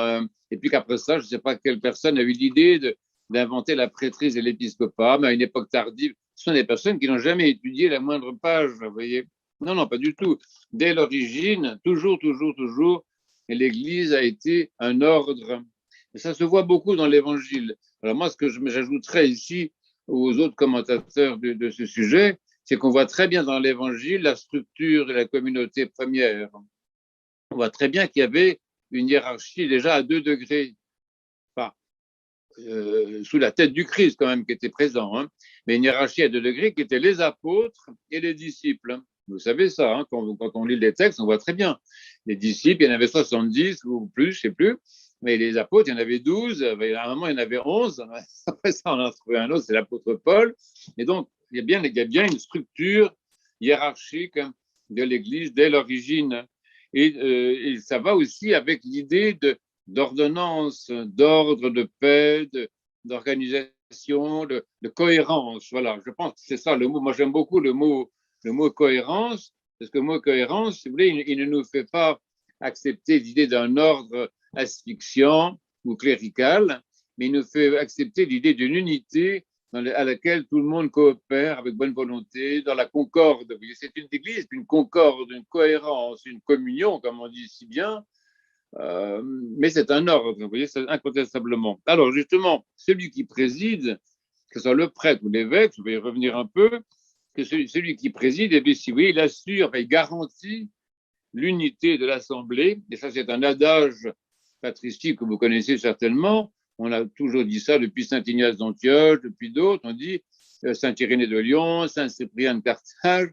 et puis qu'après ça, je ne sais pas quelle personne a eu l'idée d'inventer la prêtrise et l'épiscopat, mais à une époque tardive. Ce sont des personnes qui n'ont jamais étudié la moindre page, vous voyez. Non, non, pas du tout. Dès l'origine, toujours, l'Église a été un ordre. Et ça se voit beaucoup dans l'Évangile. Alors moi, ce que j'ajouterais ici aux autres commentateurs de ce sujet, c'est qu'on voit très bien dans l'Évangile la structure de la communauté première. On voit très bien qu'il y avait une hiérarchie déjà à 2 degrés, enfin, sous la tête du Christ quand même qui était présent, hein, mais une hiérarchie à 2 degrés qui étaient les apôtres et les disciples. Vous savez ça, hein, quand on lit les textes, on voit très bien. Les disciples, il y en avait 70 ou plus, je ne sais plus, mais les apôtres, il y en avait 12, à un moment, il y en avait 11, après ça, on en a trouvé un autre, c'est l'apôtre Paul, et donc, il y a bien une structure hiérarchique de l'Église dès l'origine. Et ça va aussi avec l'idée d'ordonnance, d'ordre, de paix, d'organisation, de cohérence. Voilà, je pense que c'est ça le mot. Moi, j'aime beaucoup le mot cohérence, parce que le mot cohérence, si vous voulez, il ne nous fait pas accepter l'idée d'un ordre asphyxiant ou clérical, mais il nous fait accepter l'idée d'une unité à laquelle tout le monde coopère avec bonne volonté, dans la concorde. C'est une église, une concorde, une cohérence, une communion, comme on dit si bien, mais c'est un ordre, vous voyez, c'est incontestablement. Alors justement, celui qui préside, que ce soit le prêtre ou l'évêque, je vais y revenir un peu, que celui qui préside, eh bien, si vous voyez, il assure, enfin, il garantit l'unité de l'Assemblée, et ça c'est un adage patristique que vous connaissez certainement. On a toujours dit ça depuis saint Ignace d'Antioche, depuis d'autres. On dit saint Irénée de Lyon, saint Cyprien de Carthage.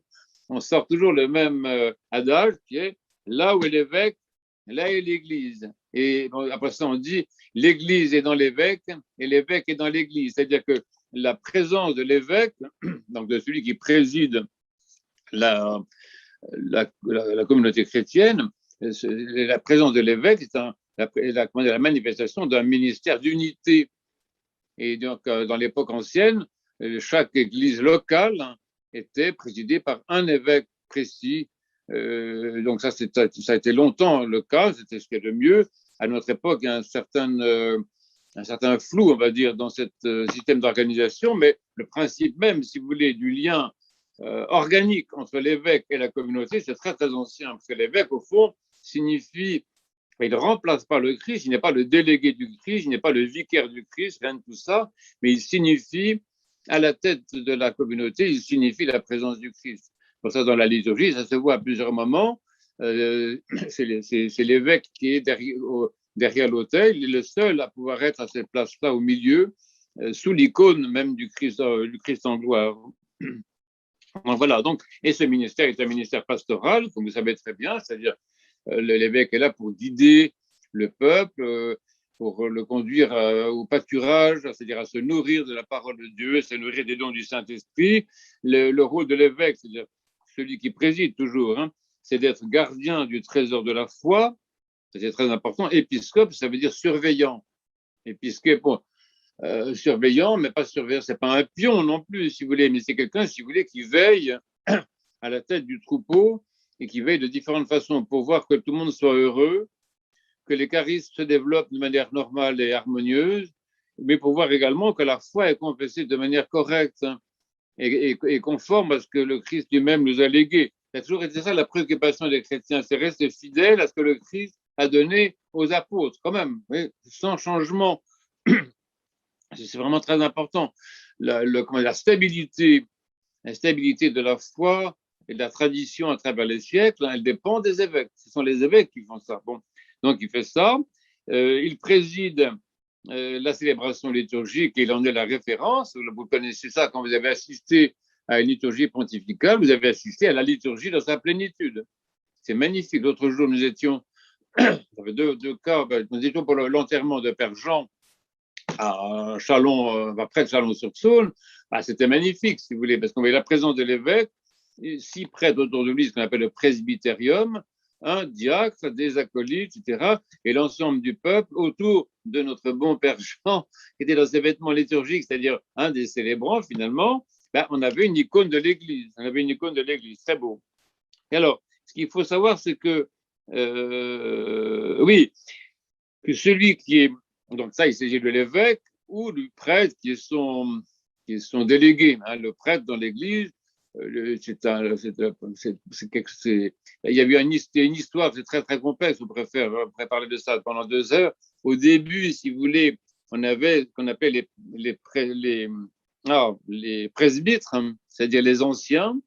On sort toujours le même adage qui est là où est l'évêque, là est l'Église. Et bon, après ça, on dit l'Église est dans l'évêque et l'évêque est dans l'Église. C'est-à-dire que la présence de l'évêque, donc de celui qui préside la communauté chrétienne, la présence de l'évêque est la manifestation d'un ministère d'unité. Et donc, dans l'époque ancienne, chaque église locale était présidée par un évêque précis. Donc ça a été longtemps le cas, c'était ce qu'il y a de mieux. À notre époque, il y a un certain flou, on va dire, dans ce système d'organisation, mais le principe même, si vous voulez, du lien organique entre l'évêque et la communauté, c'est très très ancien, parce que l'évêque, au fond, signifie, il ne remplace pas le Christ, il n'est pas le délégué du Christ, il n'est pas le vicaire du Christ, rien de tout ça, mais il signifie, à la tête de la communauté, il signifie la présence du Christ. Pour ça, dans la liturgie, ça se voit à plusieurs moments. C'est l'évêque qui est derrière l'autel, il est le seul à pouvoir être à cette place-là au milieu, sous l'icône même du Christ en gloire. Donc, voilà, donc, et ce ministère est un ministère pastoral, comme vous savez très bien, c'est-à-dire l'évêque est là pour guider le peuple, pour le conduire au pâturage, c'est-à-dire à se nourrir de la parole de Dieu, se nourrir des dons du Saint-Esprit. Le rôle de l'évêque, c'est-à-dire celui qui préside toujours, c'est d'être gardien du trésor de la foi, c'est très important. Épiscope, ça veut dire surveillant. Épiscope, surveillant, mais pas surveillant, c'est pas un pion non plus, si vous voulez, mais c'est quelqu'un, si vous voulez, qui veille à la tête du troupeau et qui veille de différentes façons pour voir que tout le monde soit heureux, que les charismes se développent de manière normale et harmonieuse, mais pour voir également que la foi est confessée de manière correcte et conforme à ce que le Christ lui-même nous a légué. Ça a toujours été ça la préoccupation des chrétiens, c'est rester fidèle à ce que le Christ a donné aux apôtres, quand même, oui, sans changement. C'est vraiment très important. La stabilité de la foi et de la tradition à travers les siècles, elle dépend des évêques. Ce sont les évêques qui font ça. Bon, donc il fait ça. Il préside la célébration liturgique et il en est la référence. Vous connaissez ça quand vous avez assisté à une liturgie pontificale, vous avez assisté à la liturgie dans sa plénitude. C'est magnifique. L'autre jour, nous étions, deux cas, nous étions pour l'enterrement de Père Jean à Chalon, près de Chalon-sur-Saône. C'était magnifique, si vous voulez, parce qu'on avait la présence de l'évêque, si près autour de lui, ce qu'on appelle le presbytérium, un diacre, des acolytes, etc., et l'ensemble du peuple autour de notre bon Père Jean, qui était dans ses vêtements liturgiques, c'est-à-dire un des célébrants, finalement. On avait une icône de l'Église. On avait une icône de l'Église, très beau. Et alors, ce qu'il faut savoir, c'est que, oui, que celui qui est, donc ça, il s'agit de l'évêque ou du prêtre qui est son délégué. Le prêtre dans l'Église, il y a eu une histoire, c'est très très complexe. On pourrait parler de ça pendant 2 heures. Au début, si vous voulez, on avait ce qu'on appelait les presbytres, c'est-à-dire les anciens.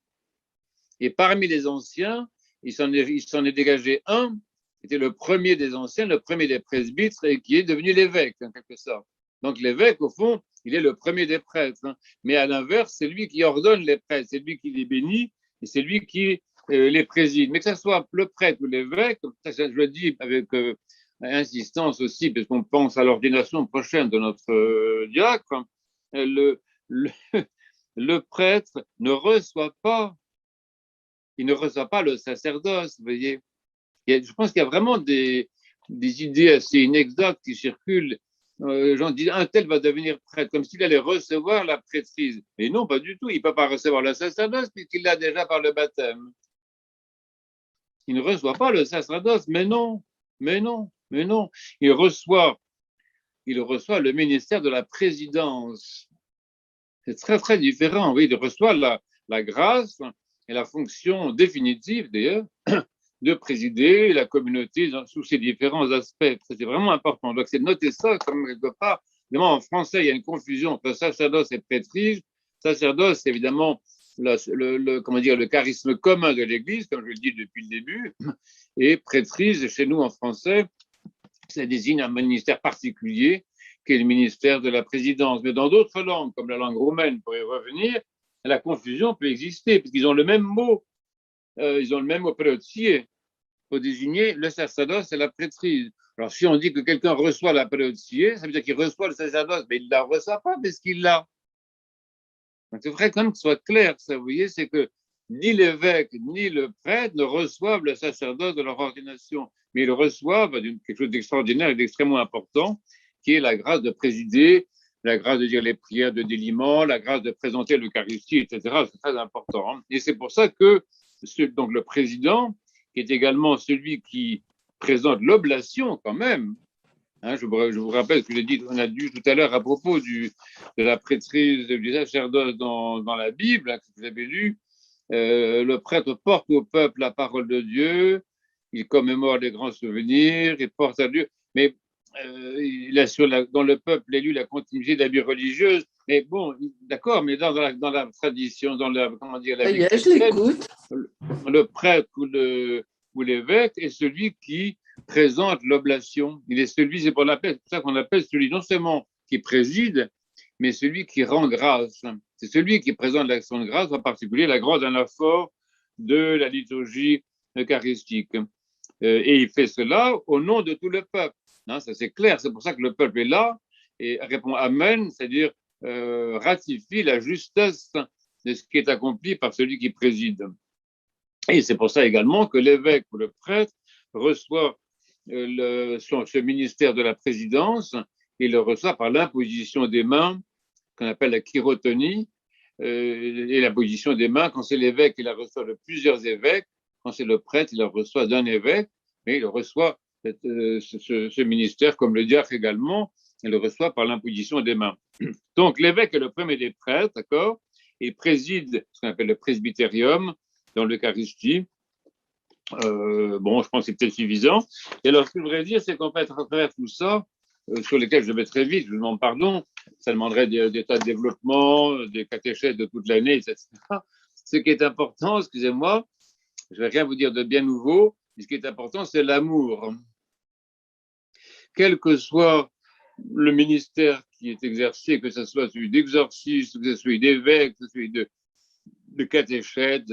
Et parmi les anciens, il s'en est dégagé un qui était le premier des anciens, le premier des presbytres, et qui est devenu l'évêque, en quelque sorte. Donc l'évêque, au fond, il est le premier des prêtres. Mais à l'inverse, c'est lui qui ordonne les prêtres, c'est lui qui les bénit, et c'est lui qui les préside. Mais que ce soit le prêtre ou l'évêque, ça, je le dis avec insistance aussi, parce qu'on pense à l'ordination prochaine de notre diacre, le, le prêtre ne reçoit pas, il ne reçoit pas le sacerdoce, vous voyez. Je pense qu'il y a vraiment des idées assez inexactes qui circulent. Les gens disent un tel va devenir prêtre, comme s'il allait recevoir la prêtrise. Mais non, pas du tout. Il ne peut pas recevoir le sacerdoce puisqu'il l'a déjà par le baptême. Il ne reçoit pas le sacerdoce, mais non, mais non, mais non. Il reçoit le ministère de la présidence. C'est très, très différent. Oui, il reçoit la grâce et la fonction définitive, d'ailleurs, de présider la communauté sous ses différents aspects. C'est vraiment important. Donc, c'est de noter ça comme quelque part. Évidemment, en français, il y a une confusion entre sacerdoce et prêtrise. Sacerdoce, c'est évidemment le charisme commun de l'Église, comme je le dis depuis le début. Et prêtrise, chez nous en français, ça désigne un ministère particulier, qui est le ministère de la présidence. Mais dans d'autres langues, comme la langue roumaine, pour y revenir, la confusion peut exister, puisqu'ils ont le même mot. Ils ont le même mot prêtier pour désigner le sacerdoce et la prêtrise. Alors, si on dit que quelqu'un reçoit la prêtier, ça veut dire qu'il reçoit le sacerdoce, mais il ne la reçoit pas parce qu'il l'a. Donc, c'est vrai quand même que ce soit clair, ça, vous voyez, c'est que ni l'évêque ni le prêtre ne reçoivent le sacerdoce de leur ordination, mais ils reçoivent quelque chose d'extraordinaire et d'extrêmement important, qui est la grâce de présider, la grâce de dire les prières de déliement, la grâce de présenter l'Eucharistie, etc. C'est très important. Et c'est pour ça que donc le président, qui est également celui qui présente l'oblation quand même, je vous rappelle ce que on a dit tout à l'heure à propos de la prêtrise du sacerdoce dans la Bible, que vous avez lu. Le prêtre porte au peuple la parole de Dieu, il commémore les grands souvenirs, il porte à Dieu, mais il assure dans le peuple élu la continuité de la vie religieuse. Mais bon, d'accord, mais dans la tradition, dans la, comment dire, la vie chrétienne, le prêtre ou l'évêque est celui qui présente l'oblation. Il est celui, c'est pour ça qu'on appelle celui non seulement qui préside, mais celui qui rend grâce. C'est celui qui présente l'action de grâce, en particulier la grande anaphore de la liturgie eucharistique. Et il fait cela au nom de tout le peuple. Ça c'est clair, c'est pour ça que le peuple est là et répond Amen, c'est-à-dire ratifie la justesse de ce qui est accompli par celui qui préside. Et c'est pour ça également que l'évêque ou le prêtre reçoit ce ministère de la présidence, et le reçoit par l'imposition des mains, qu'on appelle la chirotonie, et la position des mains. Quand c'est l'évêque, il la reçoit de plusieurs évêques. Quand c'est le prêtre, il la reçoit d'un évêque, mais il reçoit ce ministère, comme le diacre également, il le reçoit par l'imposition des mains. Donc l'évêque est le premier des prêtres, d'accord, et préside ce qu'on appelle le presbytérium dans l'Eucharistie. Bon, je pense que c'est peut-être suffisant. Et alors, ce que je voudrais dire, c'est qu'en fait, à travers tout ça, sur lesquels je vais très vite, je vous demande pardon, ça demanderait des tas de développement, des catéchèses de toute l'année, etc. Ce qui est important, excusez-moi, je ne vais rien vous dire de bien nouveau, mais ce qui est important, c'est l'amour. Quel que soit le ministère qui est exercé, que ce soit celui d'exorciste, que ce soit celui d'évêque, que ce soit celui de catéchète,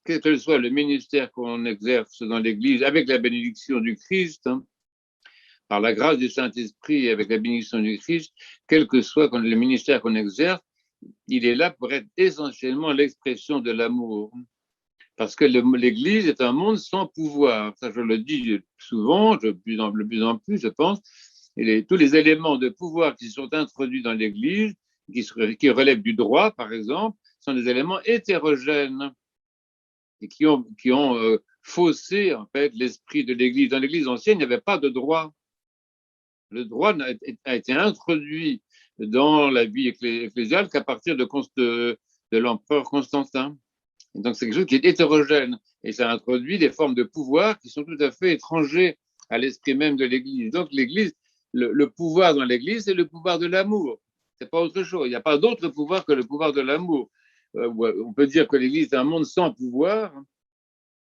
quel que soit le ministère qu'on exerce dans l'Église, avec la bénédiction du Christ, par la grâce du Saint-Esprit et avec la bénédiction du Christ, quel que soit le ministère qu'on exerce, il est là pour être essentiellement l'expression de l'amour. Parce que l'Église est un monde sans pouvoir. Ça, je le dis souvent, de plus en plus, je pense. Tous les éléments de pouvoir qui sont introduits dans l'Église, qui relèvent du droit, par exemple, sont des éléments hétérogènes et qui ont faussé, en fait, l'esprit de l'Église. Dans l'Église ancienne, il n'y avait pas de droit. Le droit a été introduit dans la vie ecclésiale qu'à partir de l'empereur Constantin. Et donc, c'est quelque chose qui est hétérogène. Et ça introduit des formes de pouvoir qui sont tout à fait étrangers à l'esprit même de l'Église. Donc, l'Église, le pouvoir dans l'Église, c'est le pouvoir de l'amour. C'est pas autre chose. Il n'y a pas d'autre pouvoir que le pouvoir de l'amour. On peut dire que l'Église est un monde sans pouvoir,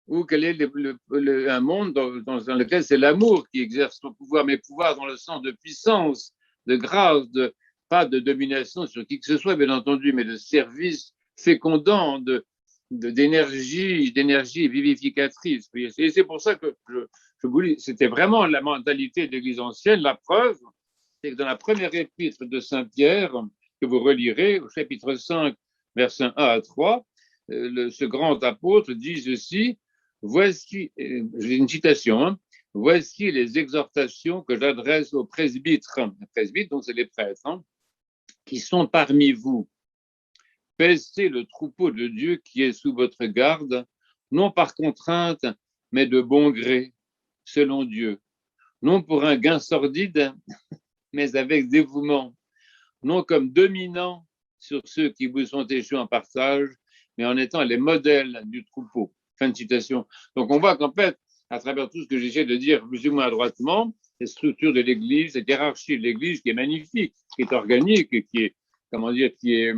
ou quel est un monde dans lequel c'est l'amour qui exerce son pouvoir, mais pouvoir dans le sens de puissance, de grâce, pas de domination sur qui que ce soit, bien entendu, mais de service fécondant, d'énergie vivificatrice. Et c'est pour ça que je vous dis, c'était vraiment la mentalité de l'Église ancienne. La preuve, c'est que dans la première épître de Saint Pierre, que vous relirez, au chapitre 5, versets 1 à 3, ce grand apôtre dit ceci: voici, j'ai une citation, voici les exhortations que j'adresse aux presbytres. Les presbytres, donc c'est les prêtres, qui sont parmi vous. Paissez le troupeau de Dieu qui est sous votre garde, non par contrainte, mais de bon gré, selon Dieu. Non pour un gain sordide, mais avec dévouement. Non comme dominant sur ceux qui vous sont échus en partage, mais en étant les modèles du troupeau. Fin de citation. Donc on voit qu'en fait, à travers tout ce que j'essaie de dire plus ou moins adroitement, les structures de l'Église, cette hiérarchie de l'Église qui est magnifique, qui est organique, qui est, comment dire, qui est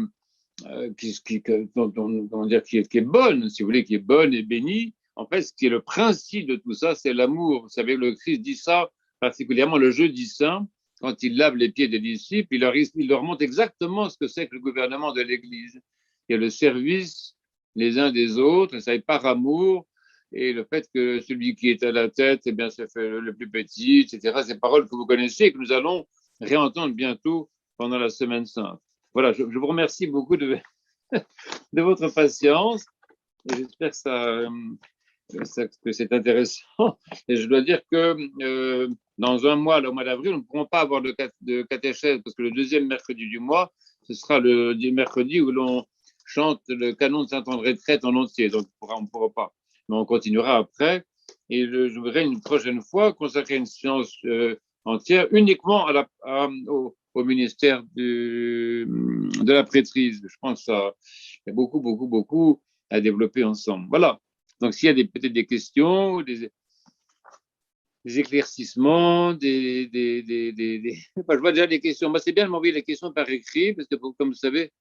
bonne, si vous voulez, qui est bonne et bénie. En fait, ce qui est le principe de tout ça, c'est l'amour. Vous savez, le Christ dit ça, particulièrement le jeudi saint, quand il lave les pieds des disciples, il leur montre exactement ce que c'est que le gouvernement de l'Église. Il y a le service les uns des autres, et ça est par amour, et le fait que celui qui est à la tête, eh bien, se fait le plus petit, etc. Ces paroles que vous connaissez et que nous allons réentendre bientôt pendant la Semaine Sainte. Voilà, je vous remercie beaucoup de votre patience. et j'espère que c'est intéressant. Et je dois dire que dans un mois, au mois d'avril, nous ne pourrons pas avoir de catéchèse parce que le deuxième mercredi du mois, ce sera le mercredi où l'on chante le canon de Saint-André de Crète en entier. Donc, on ne pourra pas. Mais on continuera après. Et je voudrais une prochaine fois consacrer une séance entière uniquement au ministère de la prêtrise. Je pense qu'il y a beaucoup, beaucoup, beaucoup à développer ensemble. Voilà. Donc, s'il y a peut-être des questions, des éclaircissements, Enfin, je vois déjà des questions. Moi, c'est bien de m'envoyer les questions par écrit, parce que, comme vous savez,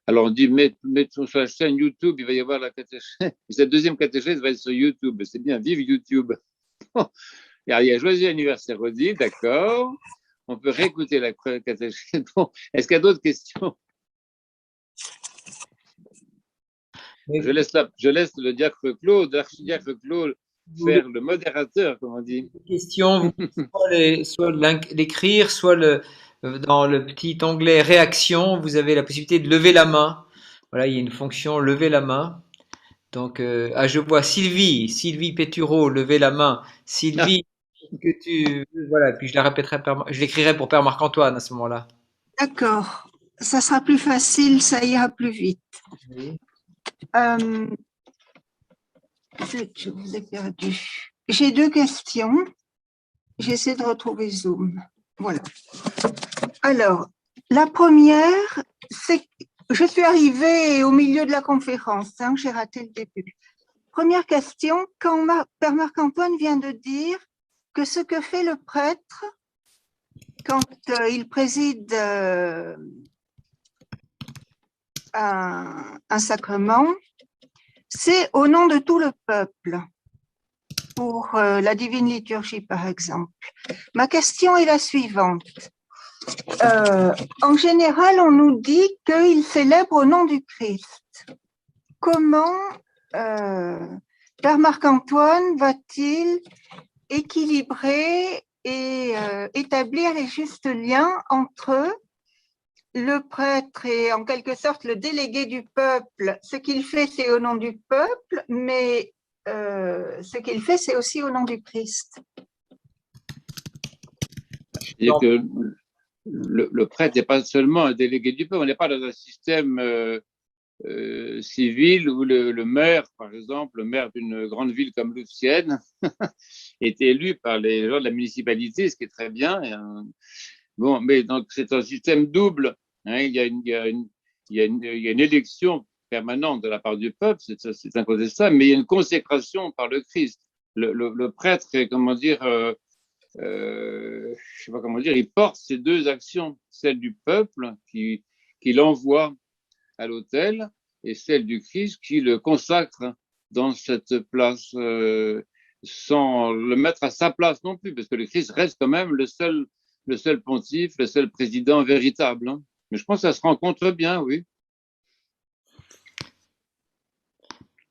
alors on dit, mettons sur la chaîne YouTube, il va y avoir la catéchèse. Cette deuxième catéchèse va être sur YouTube. C'est bien, vive YouTube. Il y a joyeux anniversaire, Rodi, d'accord. On peut réécouter la catéchèse. Bon, est-ce qu'il y a d'autres questions? Je laisse le diacre Claude, l'archidiacre Claude, faire le modérateur, comme on dit. Question, vous pouvez soit l'écrire, soit dans le petit onglet réaction, vous avez la possibilité de lever la main. Voilà, il y a une fonction lever la main. Donc, je vois Sylvie Pétureau, lever la main. Sylvie, voilà, puis je l'écrirai pour Père Marc-Antoine à ce moment-là. D'accord, ça sera plus facile, ça ira plus vite. Oui. Je vous ai perdu. J'ai deux questions. J'essaie de retrouver Zoom. Voilà. Alors, la première, c'est que je suis arrivée au milieu de la conférence, j'ai raté le début. Première question, quand Père Marc-Antoine vient de dire que ce que fait le prêtre quand il préside un sacrement, c'est au nom de tout le peuple, pour la divine liturgie par exemple. Ma question est la suivante. En général, on nous dit qu'il célèbre au nom du Christ. Comment Père Marc-Antoine va-t-il équilibrer et établir les justes liens entre le prêtre et en quelque sorte le délégué du peuple? Ce qu'il fait, c'est au nom du peuple, mais ce qu'il fait, c'est aussi au nom du Christ. C'est-à-dire que le prêtre n'est pas seulement un délégué du peuple, on n'est pas dans un système civil où le maire, par exemple, le maire d'une grande ville comme Louvciennes, est élu par les gens de la municipalité, ce qui est très bien. Bon, mais donc c'est un système double. Hein, il y a une élection permanente de la part du peuple, c'est incontestable, mais il y a une consécration par le Christ. Le prêtre est, comment dire, je sais pas comment dire, il porte ces deux actions, celle du peuple qui l'envoie à l'autel et celle du Christ qui le consacre dans cette place sans le mettre à sa place non plus, parce que le Christ reste quand même le seul pontife, le seul président véritable. Hein. Mais je pense que ça se rencontre bien, oui.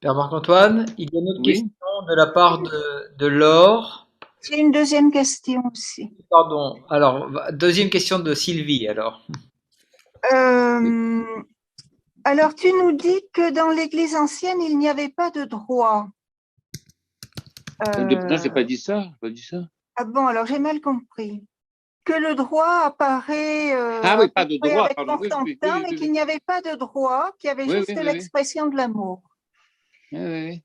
Père Marc-Antoine, il y a une autre Oui. question de la part de Laure. J'ai une deuxième question aussi. Pardon. Alors, deuxième question de Sylvie, alors. Alors, tu nous dis que dans l'Église ancienne, il n'y avait pas de droit. Non, je n'ai pas dit ça. Ah bon, alors j'ai mal compris. Que le droit apparaît ah oui, pas de droit, avec pardon. Constantin, mais qu'il n'y avait pas de droit, qu'il y avait juste l'expression de l'amour. Oui.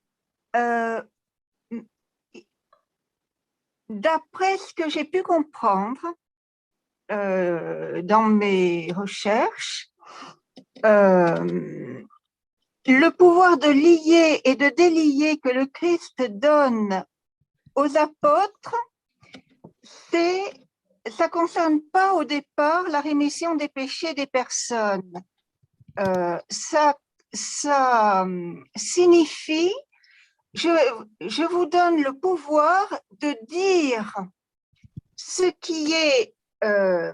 D'après ce que j'ai pu comprendre dans mes recherches, le pouvoir de lier et de délier que le Christ donne aux apôtres, ça ne concerne pas au départ la rémission des péchés des personnes. Ça signifie, je vous donne le pouvoir de dire ce qui est la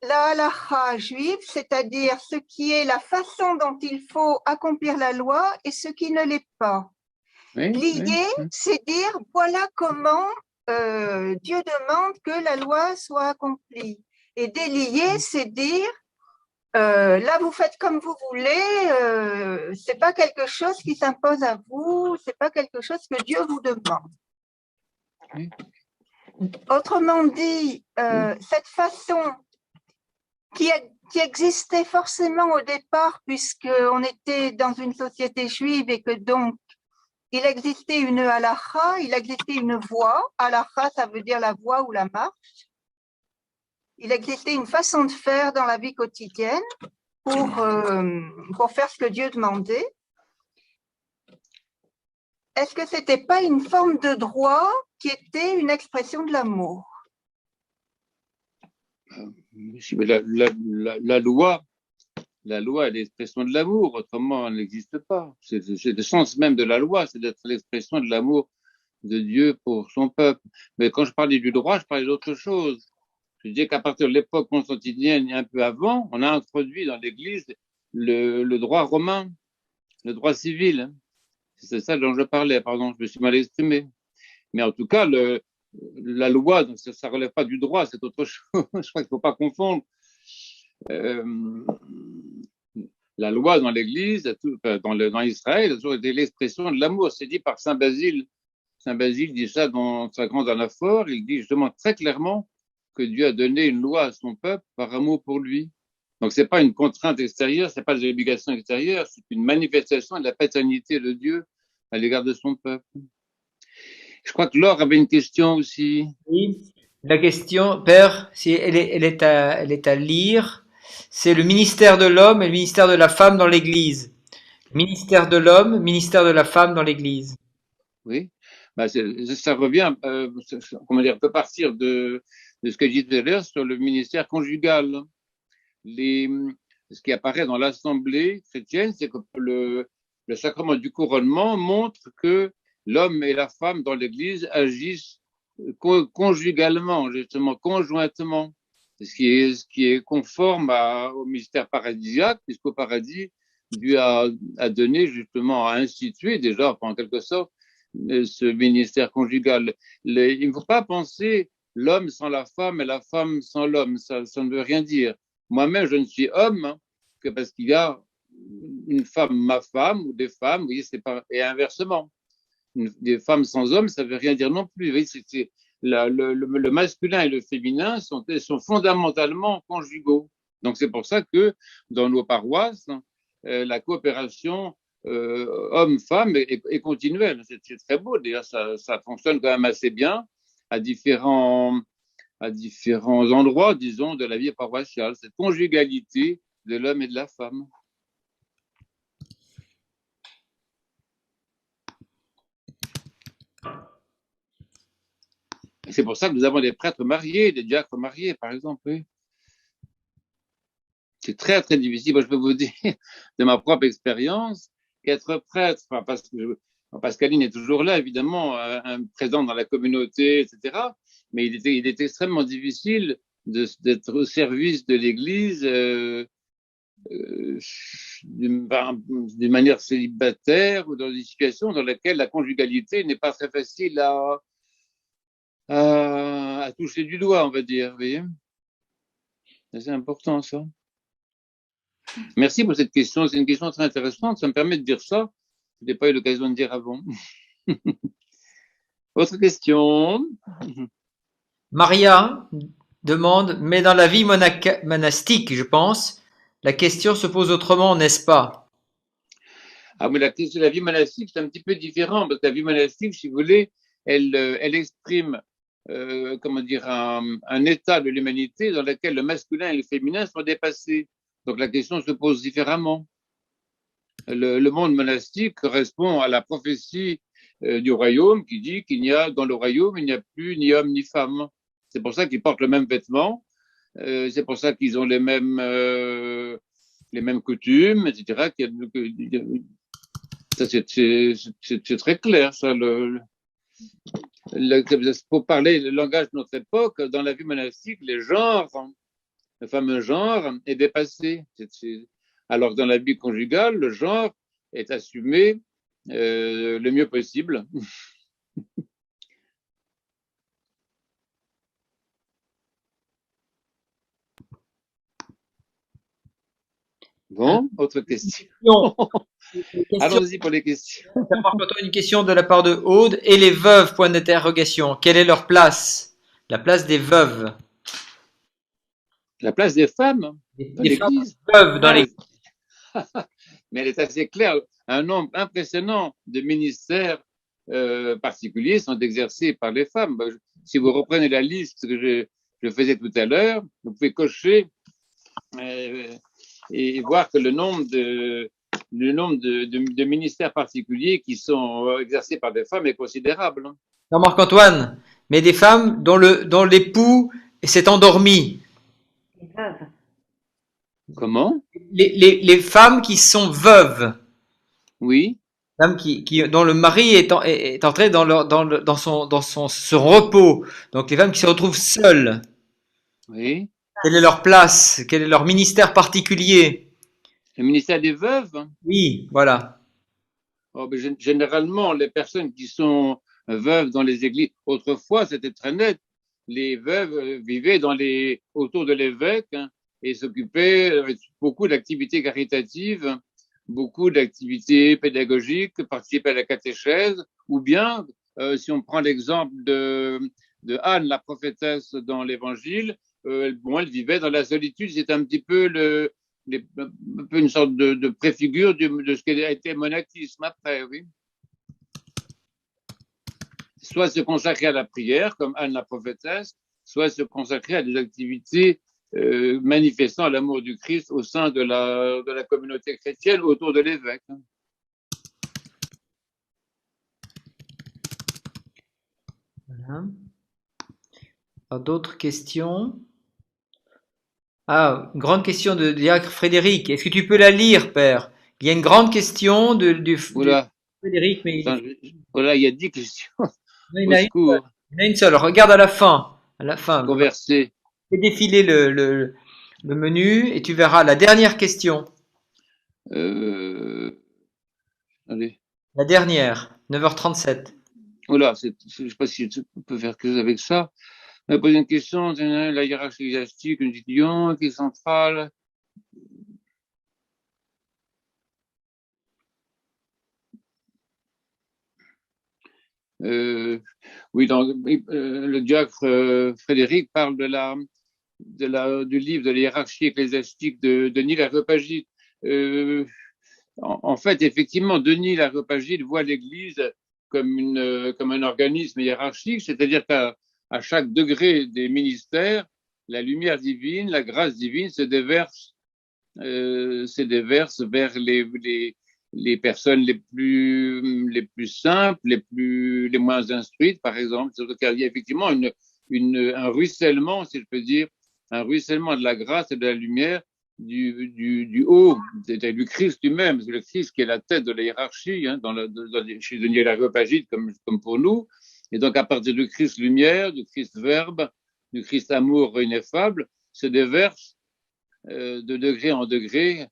halakha juive, c'est-à-dire ce qui est la façon dont il faut accomplir la loi et ce qui ne l'est pas. Lier, c'est dire voilà comment Dieu demande que la loi soit accomplie. Et délier, c'est dire là, vous faites comme vous voulez. C'est pas quelque chose qui s'impose à vous. C'est pas quelque chose que Dieu vous demande. Oui. Autrement dit, cette façon qui existait forcément au départ, puisqu'on était dans une société juive et que donc il existait une halakha, il existait une voie. Halakha, ça veut dire la voie ou la marche. Il existait une façon de faire dans la vie quotidienne pour faire ce que Dieu demandait. Est-ce que c'était pas une forme de droit qui était une expression de l'amour? Mais la loi est l'expression de l'amour, autrement elle n'existe pas. C'est le sens même de la loi, c'est d'être l'expression de l'amour de Dieu pour son peuple. Mais quand je parlais du droit, je parlais d'autre chose. Je dis qu'à partir de l'époque constantinienne et un peu avant, on a introduit dans l'Église le droit romain, le droit civil. C'est ça dont je parlais, pardon, je me suis mal exprimé. Mais en tout cas, la loi, donc ça ne relève pas du droit, c'est autre chose. Je crois qu'il ne faut pas confondre. Euh, la loi dans l'Église, dans Israël, a toujours été l'expression de l'amour. C'est dit par Saint Basile. Saint Basile dit ça dans sa grande anaphore. Il dit justement très clairement que Dieu a donné une loi à son peuple par amour pour lui. Donc, ce n'est pas une contrainte extérieure, ce n'est pas des obligations extérieures, c'est une manifestation de la paternité de Dieu à l'égard de son peuple. Je crois que Laure avait une question aussi. Oui. La question, Père, si elle est à lire, c'est le ministère de l'homme et le ministère de la femme dans l'Église. Ministère de l'homme, ministère de la femme dans l'Église. Oui, bah ça revient, comment dire, on peut partir de ce que je disais tout à l'heure sur le ministère conjugal. Ce qui apparaît dans l'Assemblée chrétienne, c'est que le sacrement du couronnement montre que l'homme et la femme dans l'Église agissent conjugalement, justement, conjointement, ce qui est conforme au mystère paradisiaque, puisqu'au paradis, Dieu a donné justement, a institué déjà, en quelque sorte, ce ministère conjugal. Il ne faut pas penser l'homme sans la femme et la femme sans l'homme, ça ne veut rien dire. Moi-même, je ne suis homme que parce qu'il y a une femme, ma femme, ou des femmes, vous voyez, c'est pas, et inversement. Des femmes sans hommes, ça ne veut rien dire non plus. Vous voyez, le masculin et le féminin sont fondamentalement conjugaux. Donc, c'est pour ça que dans nos paroisses, la coopération homme-femme est continuelle. C'est très beau. D'ailleurs, ça fonctionne quand même assez bien à différents endroits, disons, de la vie paroissiale, cette conjugalité de l'homme et de la femme. C'est pour ça que nous avons des prêtres mariés, des diacres mariés, par exemple. Oui. C'est très, très difficile. Moi, je peux vous dire, de ma propre expérience, qu'être prêtre, enfin, parce que Pascaline est toujours là, évidemment, présent dans la communauté, etc. Mais il est extrêmement difficile d'être au service de l'Église d'une manière célibataire ou dans des situations dans lesquelles la conjugalité n'est pas très facile à toucher du doigt, on va dire. Vous voyez, c'est important ça. Merci pour cette question. C'est une question très intéressante. Ça me permet de dire ça. Je n'ai pas eu l'occasion de dire avant. Autre question. Maria demande, mais dans la vie monastique, je pense, la question se pose autrement, n'est-ce pas? Ah, mais la question de la vie monastique, c'est un petit peu différent, parce que la vie monastique, si vous voulez, elle exprime, comment dire, un état de l'humanité dans lequel le masculin et le féminin sont dépassés. Donc la question se pose différemment. Le monde monastique correspond à la prophétie du royaume qui dit qu'il n'y a dans le royaume, il n'y a plus ni homme ni femme. C'est pour ça qu'ils portent le même vêtement, c'est pour ça qu'ils ont les mêmes coutumes, etc. Ça, c'est très clair, ça. Pour parler le langage de notre époque, dans la vie monastique, les genres, le fameux genre, est dépassé. Alors que dans la vie conjugale, le genre est assumé le mieux possible. Bon, autre question. Une question, Allons-y pour les questions. ça marque plutôt une question de la part de Aude. Et les veuves, point d'interrogation. Quelle est leur place? La place des veuves. La place des femmes dans Des femmes l'Église. veuves dans Ah, les. mais elle est assez claire. Un nombre impressionnant de ministères particuliers sont exercés par les femmes. Si vous reprenez la liste que je faisais tout à l'heure, vous pouvez cocher euh, et voir que le nombre de ministères particuliers qui sont exercés par des femmes est considérable. Non, Marc-Antoine, mais des femmes dont l'époux s'est endormi. Comment? Les femmes qui sont veuves. Oui, Femmes dont le mari est entré dans son repos. Donc les femmes qui se retrouvent seules. oui. Quelle est leur place? Quel est leur ministère particulier? Le ministère des veuves. Oui, voilà. Oh, mais généralement, les personnes qui sont veuves dans les églises, autrefois, c'était très net. Les veuves vivaient autour de l'évêque, hein, et s'occupaient beaucoup d'activités caritatives, beaucoup d'activités pédagogiques, participaient à la catéchèse, ou bien, si on prend l'exemple de Anne, la prophétesse dans l'Évangile, elle vivait dans la solitude. C'est un petit peu un peu une sorte de préfigure de ce qu'a été le monachisme après, oui. Soit se consacrer à la prière, comme Anne la prophétesse, soit se consacrer à des activités manifestant l'amour du Christ au sein de la communauté chrétienne autour de l'évêque. Voilà. D'autres questions? Ah, une grande question de diacre Frédéric. Est-ce que tu peux la lire, Père? Il y a une grande question de Voilà. Frédéric, mais Voilà, il y a 10 questions. il y Au en a une seule. secours. Il y en a une seule. Regarde à la fin. À la fin. Converser. Fais défiler le menu et tu verras la dernière question. Allez. La dernière, 9h37. Voilà, je ne sais pas si je peux faire quelque chose avec ça. On m'a posé une question, la hiérarchie ecclésiastique, une étudiant qui est centrale. Oui, le diacre Frédéric parle du livre de la hiérarchie ecclésiastique de Denis l'Aréopagite. En fait, effectivement, Denis l'Aréopagite voit l'Église comme un organisme hiérarchique, c'est-à-dire qu'à chaque degré des ministères, la lumière divine, la grâce divine se déverse vers les personnes les plus simples, les moins instruites, par exemple. Il y a effectivement un ruissellement, si je peux dire, un ruissellement de la grâce et de la lumière du haut, c'est-à-dire du Christ lui-même, le Christ qui est la tête de la hiérarchie, hein, chez Denis l'Aréopagite comme pour nous. Et donc, à partir du Christ lumière, du Christ verbe, du Christ amour ineffable, se déverse de degré en degré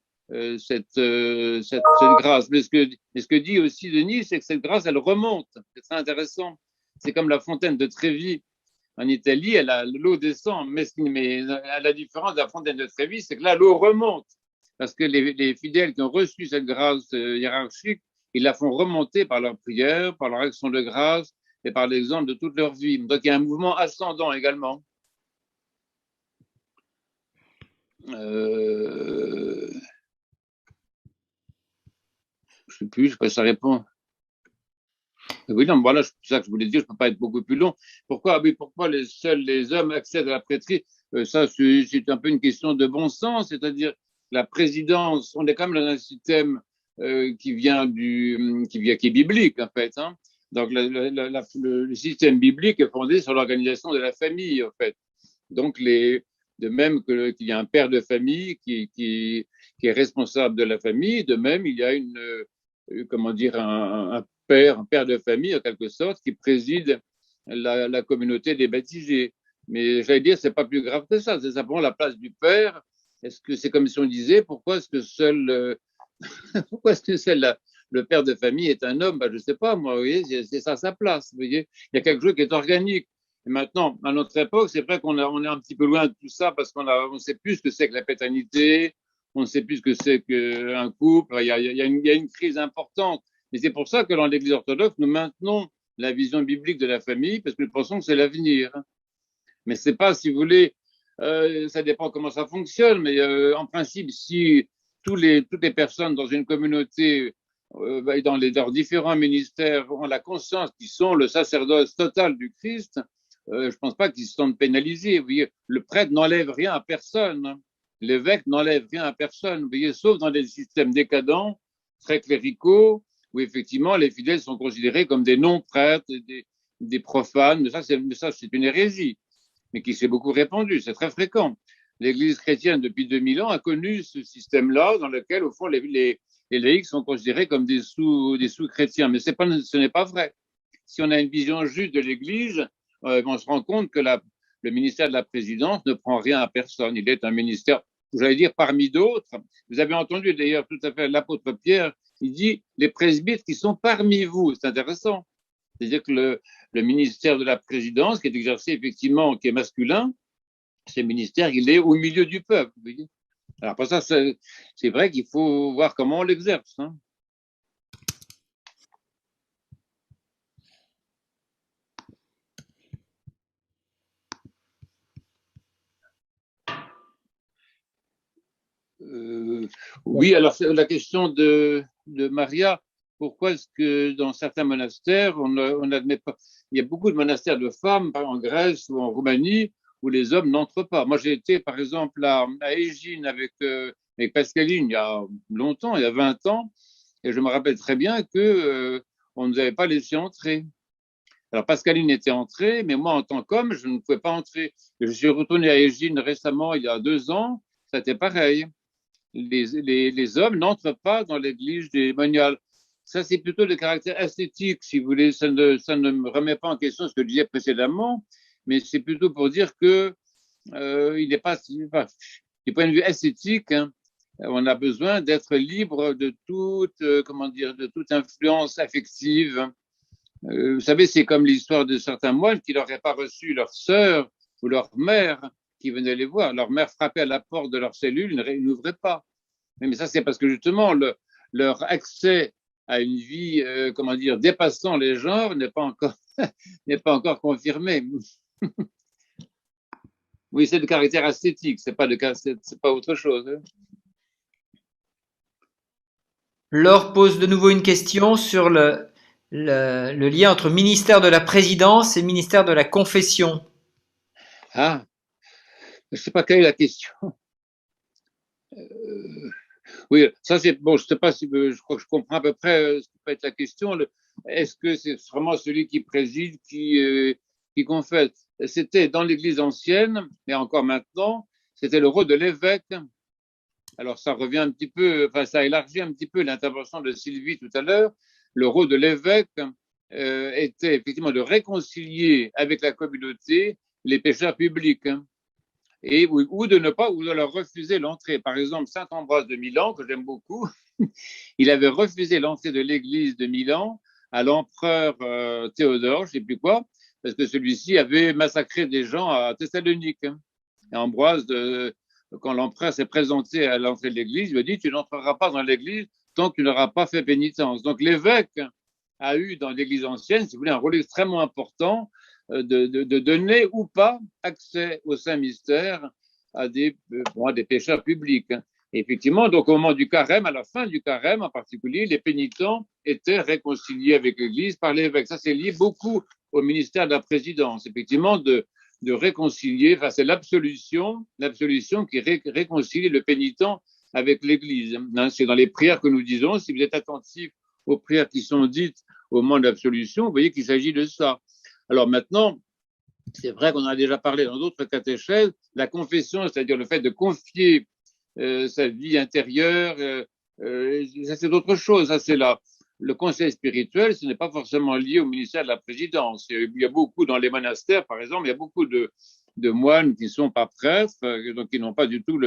cette grâce. Mais ce que dit aussi Denis, c'est que cette grâce, elle remonte. C'est très intéressant. C'est comme la fontaine de Trévi en Italie, l'eau descend, mais à la différence de la fontaine de Trévi, c'est que là, l'eau remonte. Parce que les fidèles qui ont reçu cette grâce hiérarchique, ils la font remonter par leur prière, par leur action de grâce et par l'exemple de toute leur vie. Donc il y a un mouvement ascendant également. Je sais plus, je sais pas si ça répond. Oui, non, voilà, c'est ça que je voulais dire, je peux pas être beaucoup plus long. Pourquoi seuls les hommes accèdent à la prêtrise? Ça, c'est un peu une question de bon sens, c'est-à-dire la présidence, on est quand même dans un système qui est biblique, en fait, hein. Donc, le système biblique est fondé sur l'organisation de la famille, en fait. Donc, de même qu'il y a un père de famille qui est responsable de la famille, de même, il y a comment dire, un père de famille, en quelque sorte, qui préside la communauté des baptisés. Mais j'allais dire, c'est pas plus grave que ça, c'est simplement la place du père. Est-ce que c'est comme si on disait, pourquoi est-ce que pourquoi est-ce que le père de famille est un homme? Je ne sais pas, moi, vous voyez, c'est ça sa place, vous voyez. Il y a quelque chose qui est organique. Et maintenant, à notre époque, c'est vrai on est un petit peu loin de tout ça parce on sait plus ce que c'est que la paternité, on ne sait plus ce que c'est qu'un couple. Il y a une crise importante. Et c'est pour ça que dans l'Église orthodoxe, nous maintenons la vision biblique de la famille, parce que nous pensons que c'est l'avenir. Mais c'est pas, si vous voulez, ça dépend comment ça fonctionne, mais en principe, si toutes les personnes dans une communauté et dans leurs différents ministères ont la conscience qu'ils sont le sacerdoce total du Christ, je pense pas qu'ils se sentent pénalisés. Vous voyez, le prêtre n'enlève rien à personne. L'évêque n'enlève rien à personne. Vous voyez, sauf dans des systèmes décadents, très cléricaux, où effectivement les fidèles sont considérés comme des non-prêtres, des profanes. Mais ça, c'est une hérésie, mais qui s'est beaucoup répandue. C'est très fréquent. L'Église chrétienne, depuis 2000 ans, a connu ce système-là, dans lequel, au fond, les laïcs sont considérés comme des sous-chrétiens. Mais ce n'est pas vrai. Si on a une vision juste de l'Église, on se rend compte que le ministère de la présidence ne prend rien à personne. Il est un ministère, j'allais dire, parmi d'autres. Vous avez entendu d'ailleurs tout à fait l'apôtre Pierre, il dit les presbytes qui sont parmi vous. C'est intéressant. C'est-à-dire que le ministère de la présidence, qui est exercé effectivement, qui est masculin, ce ministère, il est au milieu du peuple. Vous voyez. Alors, pour ça, c'est vrai qu'il faut voir comment on l'exerce. Hein. Oui, alors la question de Maria, pourquoi est-ce que dans certains monastères, on n'admet pas, il y a beaucoup de monastères de femmes en Grèce ou en Roumanie où les hommes n'entrent pas. Moi, j'ai été par exemple à Égine avec Pascaline il y a longtemps, il y a 20 ans, et je me rappelle très bien que on ne nous avait pas laissé entrer. Alors Pascaline était entrée, mais moi en tant qu'homme, je ne pouvais pas entrer. Je suis retourné à Égine récemment, il y a 2 ans, c'était pareil. Les hommes n'entrent pas dans l'église des moniales. Ça, c'est plutôt le caractère esthétique, si vous voulez. Ça ne me remet pas en question ce que je disais précédemment, mais c'est plutôt pour dire que il n'est pas, du point de vue esthétique, hein, on a besoin d'être libre de de toute influence affective. Vous savez, c'est comme l'histoire de certains moines qui n'auraient pas reçu leur sœur ou leur mère qui venaient les voir. Leur mère frappait à la porte de leur cellule, ils n'ouvraient pas. Mais ça, c'est parce que justement, leur accès à une vie, dépassant les genres n'est pas encore, n'est pas encore confirmé. Oui, c'est de caractère esthétique, c'est pas autre chose. Hein. Laure pose de nouveau une question sur le lien entre ministère de la présidence et ministère de la confession. Ah, je ne sais pas quelle est la question. Oui, ça c'est bon. Je sais pas si je crois que je comprends à peu près ce qui peut être la question. Est-ce que c'est vraiment celui qui préside qui confesse? C'était dans l'Église ancienne, mais encore maintenant, c'était le rôle de l'évêque. Alors ça revient un petit peu, enfin ça élargit un petit peu l'intervention de Sylvie tout à l'heure. Le rôle de l'évêque était effectivement de réconcilier avec la communauté les pécheurs publics. Ou de leur refuser l'entrée. Par exemple, saint Ambroise de Milan, que j'aime beaucoup, il avait refusé l'entrée de l'église de Milan à l'empereur Théodore, je ne sais plus quoi, parce que celui-ci avait massacré des gens à Thessalonique. Et Ambroise, quand l'empereur s'est présenté à l'entrée de l'église, il lui a dit, tu n'entreras pas dans l'église tant que tu n'auras pas fait pénitence. Donc l'évêque a eu dans l'église ancienne, si vous voulez, un rôle extrêmement important de donner ou pas accès au Saint-Mystère à des pécheurs publics. Et effectivement, donc au moment du carême, à la fin du carême en particulier, les pénitents étaient réconciliés avec l'Église par l'évêque. Ça, c'est lié beaucoup au ministère de la présidence, effectivement, de réconcilier, enfin, c'est l'absolution qui réconcilie le pénitent avec l'Église. C'est dans les prières que nous disons, si vous êtes attentifs aux prières qui sont dites au moment de l'absolution, vous voyez qu'il s'agit de ça. Alors maintenant, c'est vrai qu'on en a déjà parlé dans d'autres catéchèses, la confession, c'est-à-dire le fait de confier sa vie intérieure, ça c'est d'autres choses, ça c'est là. Le conseil spirituel, ce n'est pas forcément lié au ministère de la présidence. Il y a beaucoup dans les monastères, par exemple, il y a beaucoup de moines qui ne sont pas prêtres, donc qui n'ont pas du tout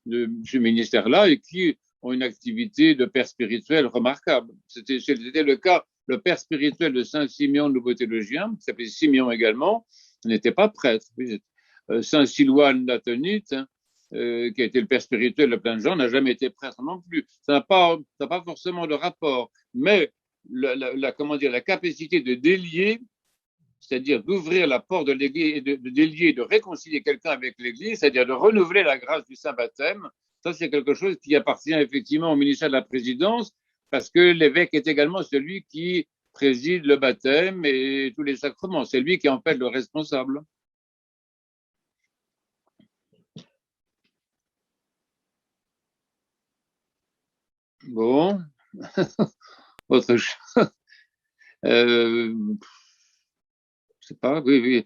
ce ministère-là et qui ont une activité de père spirituel remarquable. C'était le cas. Le père spirituel de Saint Simeon, nouveau théologien, qui s'appelait Simeon également, n'était pas prêtre. Saint Silouane d'Atonite, qui a été le père spirituel de plein de gens, n'a jamais été prêtre non plus. Ça n'a pas forcément de rapport, mais comment dire, la capacité de délier, c'est-à-dire d'ouvrir la porte de l'Église, et de délier, de réconcilier quelqu'un avec l'Église, c'est-à-dire de renouveler la grâce du Saint-Baptême, ça c'est quelque chose qui appartient effectivement au ministère de la Présidence, parce que l'évêque est également celui qui préside le baptême et tous les sacrements. C'est lui qui en fait le responsable. Bon, autre chose. Je sais pas, oui, oui.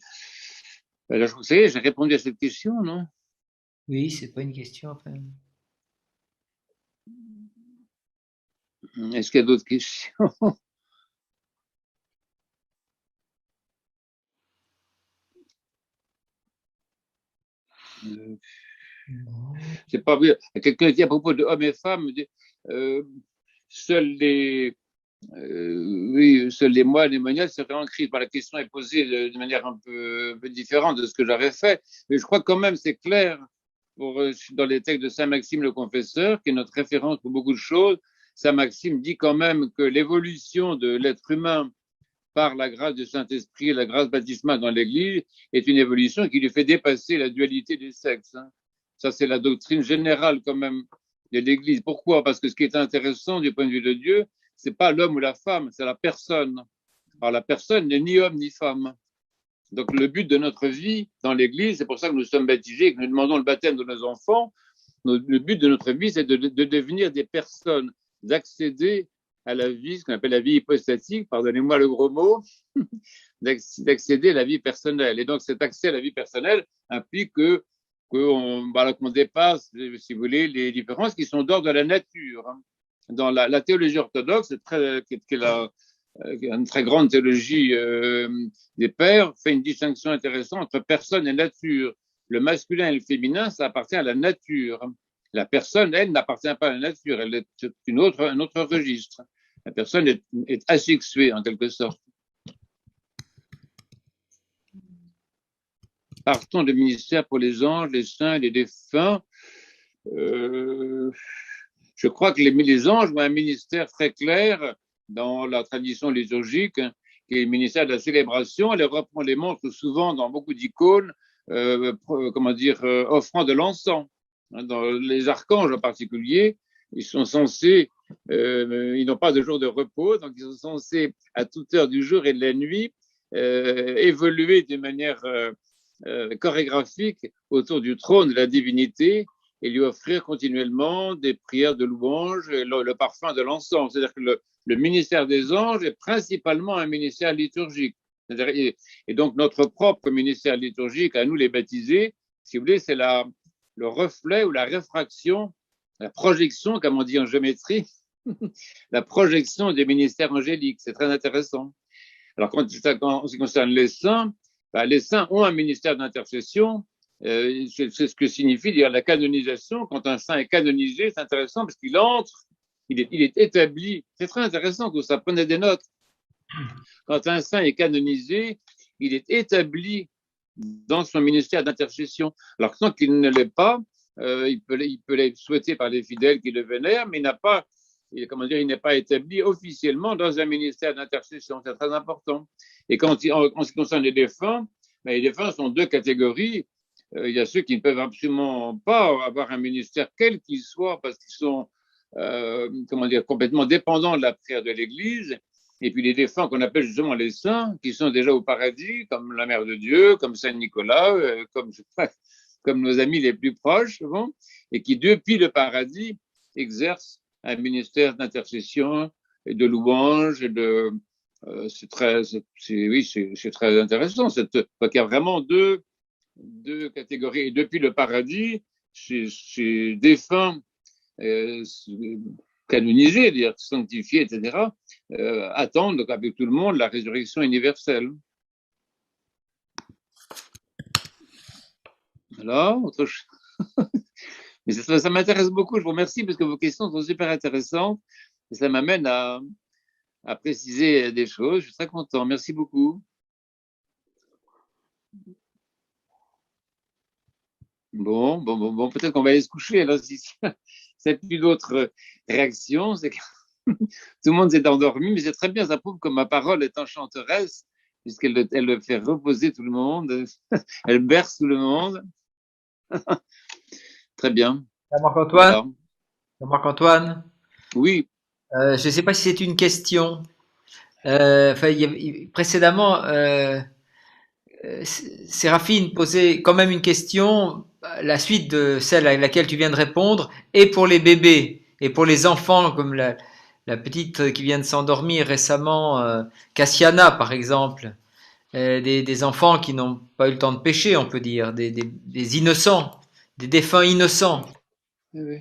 Là, je sais, j'ai répondu à cette question, non? Oui, c'est pas une question. Enfin. Est-ce qu'il y a d'autres questions? C'est pas bien. Quelqu'un dit à propos de hommes et femmes, euh, seuls les oui, seuls les moines et moniales seraient en crise. La question est posée de manière un peu différente de ce que j'aurais fait, mais je crois quand même c'est clair dans les textes de Saint Maxime le Confesseur, qui est notre référence pour beaucoup de choses. Saint Maxime dit quand même que l'évolution de l'être humain par la grâce du Saint-Esprit et la grâce baptismale dans l'Église est une évolution qui lui fait dépasser la dualité des sexes. Ça, c'est la doctrine générale quand même de l'Église. Pourquoi? Parce que ce qui est intéressant du point de vue de Dieu, c'est pas l'homme ou la femme, c'est la personne. Alors la personne n'est ni homme ni femme. Donc le but de notre vie dans l'Église, c'est pour ça que nous sommes baptisés et que nous demandons le baptême de nos enfants. Le but de notre vie, c'est de devenir des personnes, d'accéder à la vie, ce qu'on appelle la vie hypostatique, pardonnez-moi le gros mot, d'accéder à la vie personnelle. Et donc cet accès à la vie personnelle implique qu'on dépasse, si vous voulez, les différences qui sont d'ordre de la nature. Dans la théologie orthodoxe, qui est une très grande théologie des pères, fait une distinction intéressante entre personne et nature. Le masculin et le féminin, ça appartient à la nature. La personne, elle, n'appartient pas à la nature, elle est un autre registre. La personne est asexuée, en quelque sorte. Partons du ministère pour les anges, les saints et les défunts. Je crois que les anges ont un ministère très clair dans la tradition liturgique, qui est le ministère de la célébration. On les montre souvent dans beaucoup d'icônes, offrant de l'encens. Dans les archanges en particulier, ils sont censés, ils n'ont pas de jour de repos, donc ils sont censés, à toute heure du jour et de la nuit, évoluer de manière chorégraphique autour du trône de la divinité et lui offrir continuellement des prières de louange et le parfum de l'encens. C'est-à-dire que le ministère des anges est principalement un ministère liturgique. Et donc notre propre ministère liturgique, à nous les baptisés, si vous voulez, c'est le reflet ou la réfraction, la projection, comme on dit en géométrie, la projection des ministères angéliques. C'est très intéressant. Alors, en ce qui concerne les saints ont un ministère d'intercession. C'est ce que signifie dire la canonisation. Quand un saint est canonisé, c'est intéressant parce qu'il entre, il est établi. C'est très intéressant tout ça. Prenez des notes. Quand un saint est canonisé, il est établi dans son ministère d'intercession. Alors, tant qu'il ne l'est pas, il peut l'être souhaité par les fidèles qui le vénèrent, mais il n'est pas établi officiellement dans un ministère d'intercession. C'est très important. Et en ce qui concerne les défunts, les défunts sont deux catégories. Il y a ceux qui ne peuvent absolument pas avoir un ministère quel qu'il soit parce qu'ils sont complètement dépendants de la prière de l'Église. Et puis les défunts qu'on appelle justement les saints, qui sont déjà au paradis, comme la Mère de Dieu, comme Saint Nicolas, comme nos amis les plus proches, bon, et qui depuis le paradis exercent un ministère d'intercession et de louange et c'est très intéressant. Il y a vraiment deux catégories. Et depuis le paradis, ces défunts canonisés, dire sanctifiés, etc., attendent donc avec tout le monde la résurrection universelle. Alors, autre chose. Mais ça m'intéresse beaucoup. Je vous remercie parce que vos questions sont super intéressantes et ça m'amène à préciser des choses. Je suis très content. Merci beaucoup. Bon, peut-être qu'on va aller se coucher. Alors, si c'est plus d'autres réactions, c'est que tout le monde s'est endormi, mais c'est très bien, ça prouve que ma parole est enchanteresse, puisqu'elle fait reposer tout le monde, elle berce tout le monde. Très bien. Marc-Antoine, Voilà. Marc-Antoine, Oui, je ne sais pas si c'est une question. Enfin, précédemment, Séraphine posait quand même une question, la suite de celle à laquelle tu viens de répondre, et pour les bébés, et pour les enfants, comme la petite qui vient de s'endormir récemment, Cassiana par exemple, des enfants qui n'ont pas eu le temps de pécher, on peut dire, des innocents, des défunts innocents. oui, oui.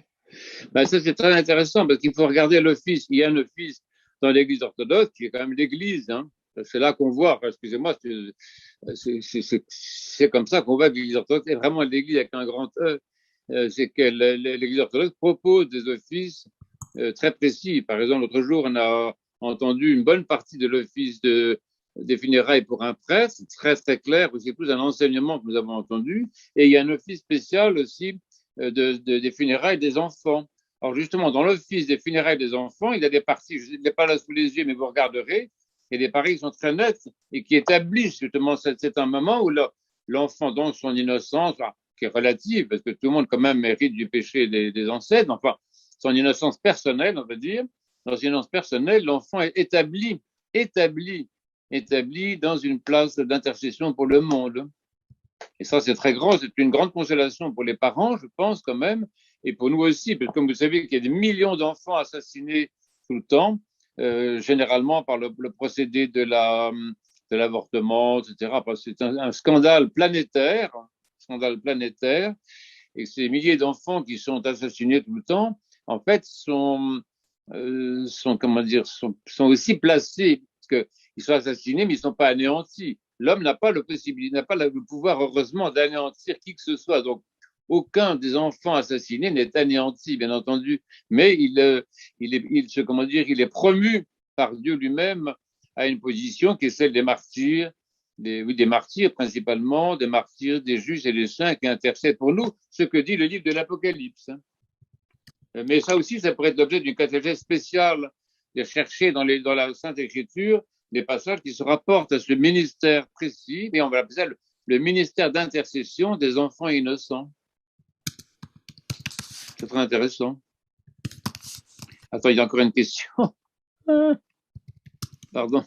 Ben, ça, c'est très intéressant parce qu'il faut regarder l'office. Il y a un office dans l'Église orthodoxe qui est quand même l'Église. Hein. C'est là qu'on voit, excusez-moi, c'est comme ça qu'on voit que l'Église orthodoxe est vraiment l'Église avec un grand E. C'est que l'Église orthodoxe propose des offices très précis. Par exemple, l'autre jour, on a entendu une bonne partie de l'office des funérailles pour un prêtre, très très clair, c'est plus un enseignement que nous avons entendu. Et il y a un office spécial aussi des funérailles des enfants. Alors justement, dans l'office des funérailles des enfants, il y a des parties, je ne l'ai pas là sous les yeux, mais vous regarderez, il y a des parties qui sont très nettes et qui établissent justement, c'est un moment où l'enfant, dans son innocence, qui est relative, parce que tout le monde quand même mérite du péché des ancêtres, enfin, son innocence personnelle, on va dire, dans son innocence personnelle, l'enfant est établi, établi dans une place d'intercession pour le monde. Et ça, c'est très grand, c'est une grande consolation pour les parents, je pense quand même, et pour nous aussi, parce que comme vous savez qu'il y a des millions d'enfants assassinés tout le temps, généralement par le procédé de l'avortement, etc. C'est un scandale planétaire, et ces milliers d'enfants qui sont assassinés tout le temps, en fait, comment dire, sont aussi placés, parce qu'ils sont assassinés, mais ils ne sont pas anéantis. L'homme n'a pas n'a pas le pouvoir, heureusement, d'anéantir qui que ce soit. Donc, aucun des enfants assassinés n'est anéanti, bien entendu, mais comment dire, il est promu par Dieu lui-même à une position qui est celle des martyrs, des martyrs principalement, des martyrs, des justes et des saints qui intercèdent pour nous, ce que dit le livre de l'Apocalypse. Mais ça aussi, ça pourrait être l'objet d'une catéchèse spéciale, de chercher dans la Sainte Écriture des passages qui se rapportent à ce ministère précis, et on va appeler ça le ministère d'intercession des enfants innocents. C'est très intéressant. Attends, il y a encore une question. Pardon.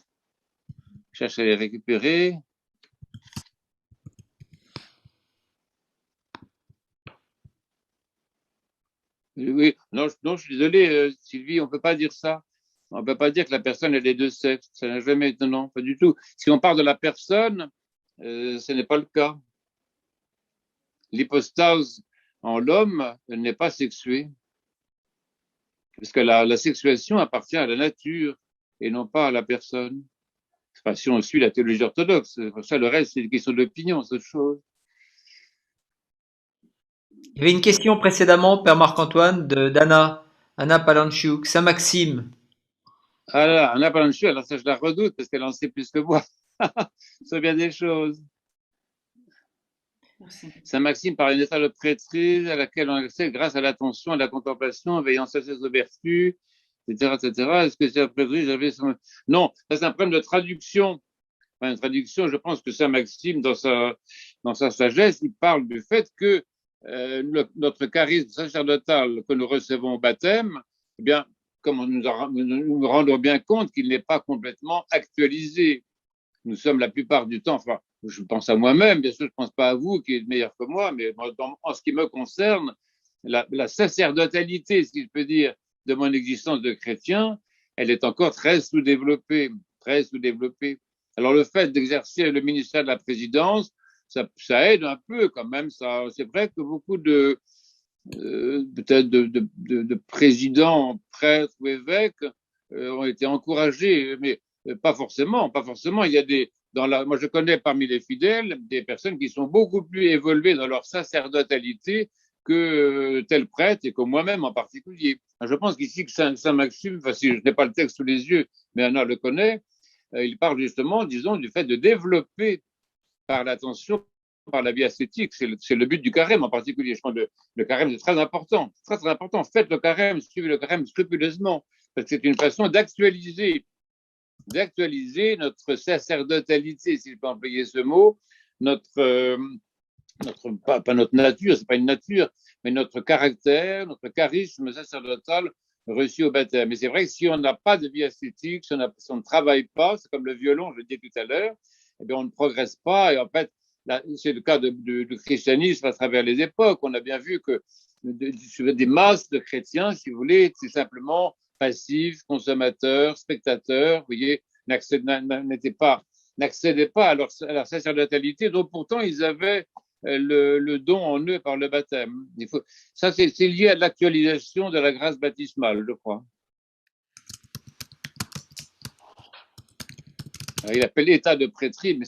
Je cherche à les récupérer. Oui, non, je suis désolé, Sylvie, on ne peut pas dire ça. On ne peut pas dire que la personne elle est de sexe. Ça n'a jamais été, non, pas du tout. Si on parle de la personne, ce n'est pas le cas. L'hypostase en l'homme n'est pas sexuée, parce que la sexuation appartient à la nature et non pas à la personne. Enfin, si on suit la théologie orthodoxe, pour ça, le reste, c'est une question d'opinion, c'est autre chose. Il y avait une question précédemment, Père Marc-Antoine, Anna Palanchuk, Saint-Maxime. Ah là, Anna Palanchu, alors ça, je la redoute parce qu'elle en sait plus que moi. C'est bien des choses. Merci. Saint-Maxime par un état de prêtrise à laquelle on accède grâce à l'attention, à la contemplation, en veillant sans cesse aux vertus, etc., etc. Est-ce que c'est la prêtrise Non, ça c'est un problème de traduction. Enfin, une traduction, je pense que Saint-Maxime, dans sa sagesse, il parle du fait que notre charisme sacerdotal que nous recevons au baptême, eh bien, comme nous rendons bien compte qu'il n'est pas complètement actualisé. Nous sommes la plupart du temps, enfin, je pense à moi-même, bien sûr, je ne pense pas à vous qui êtes meilleur que moi, mais en ce qui me concerne, la sacerdotalité, si je peux dire, de mon existence de chrétien, elle est encore très sous-développée, très sous-développée. Alors le fait d'exercer le ministère de la présidence, ça aide un peu quand même. C'est vrai que beaucoup peut-être de présidents, prêtres ou évêques ont été encouragés, mais pas forcément, pas forcément. Il y a moi je connais parmi les fidèles des personnes qui sont beaucoup plus évoluées dans leur sacerdotalité que tel prêtre et que moi-même en particulier. Je pense qu'ici que Saint-Maxime, enfin, si je n'ai pas le texte sous les yeux, mais Anna le connaît, il parle justement, disons, du fait de développer par l'attention par la vie ascétique. C'est le but du carême en particulier. Je pense que le carême, c'est très important. Très, très important. Faites le carême, suivez le carême scrupuleusement. Parce que c'est une façon d'actualiser notre sacerdotalité, si je peux employer ce mot, pas notre nature, c'est pas une nature, mais notre caractère, notre charisme sacerdotal reçu au baptême. Mais c'est vrai que si on n'a pas de vie ascétique, si on ne travaille pas, c'est comme le violon, je le disais tout à l'heure, eh bien on ne progresse pas. Et en fait, c'est le cas du christianisme à travers les époques. On a bien vu que des masses de chrétiens, si vous voulez, c'est simplement passifs, consommateurs, spectateurs, vous voyez, n'accédaient pas à leur sacerdotalité, dont pourtant ils avaient le don en eux par le baptême. Ça, c'est lié à l'actualisation de la grâce baptismale, je crois. Alors, il appelle l'état de prêtrise, mais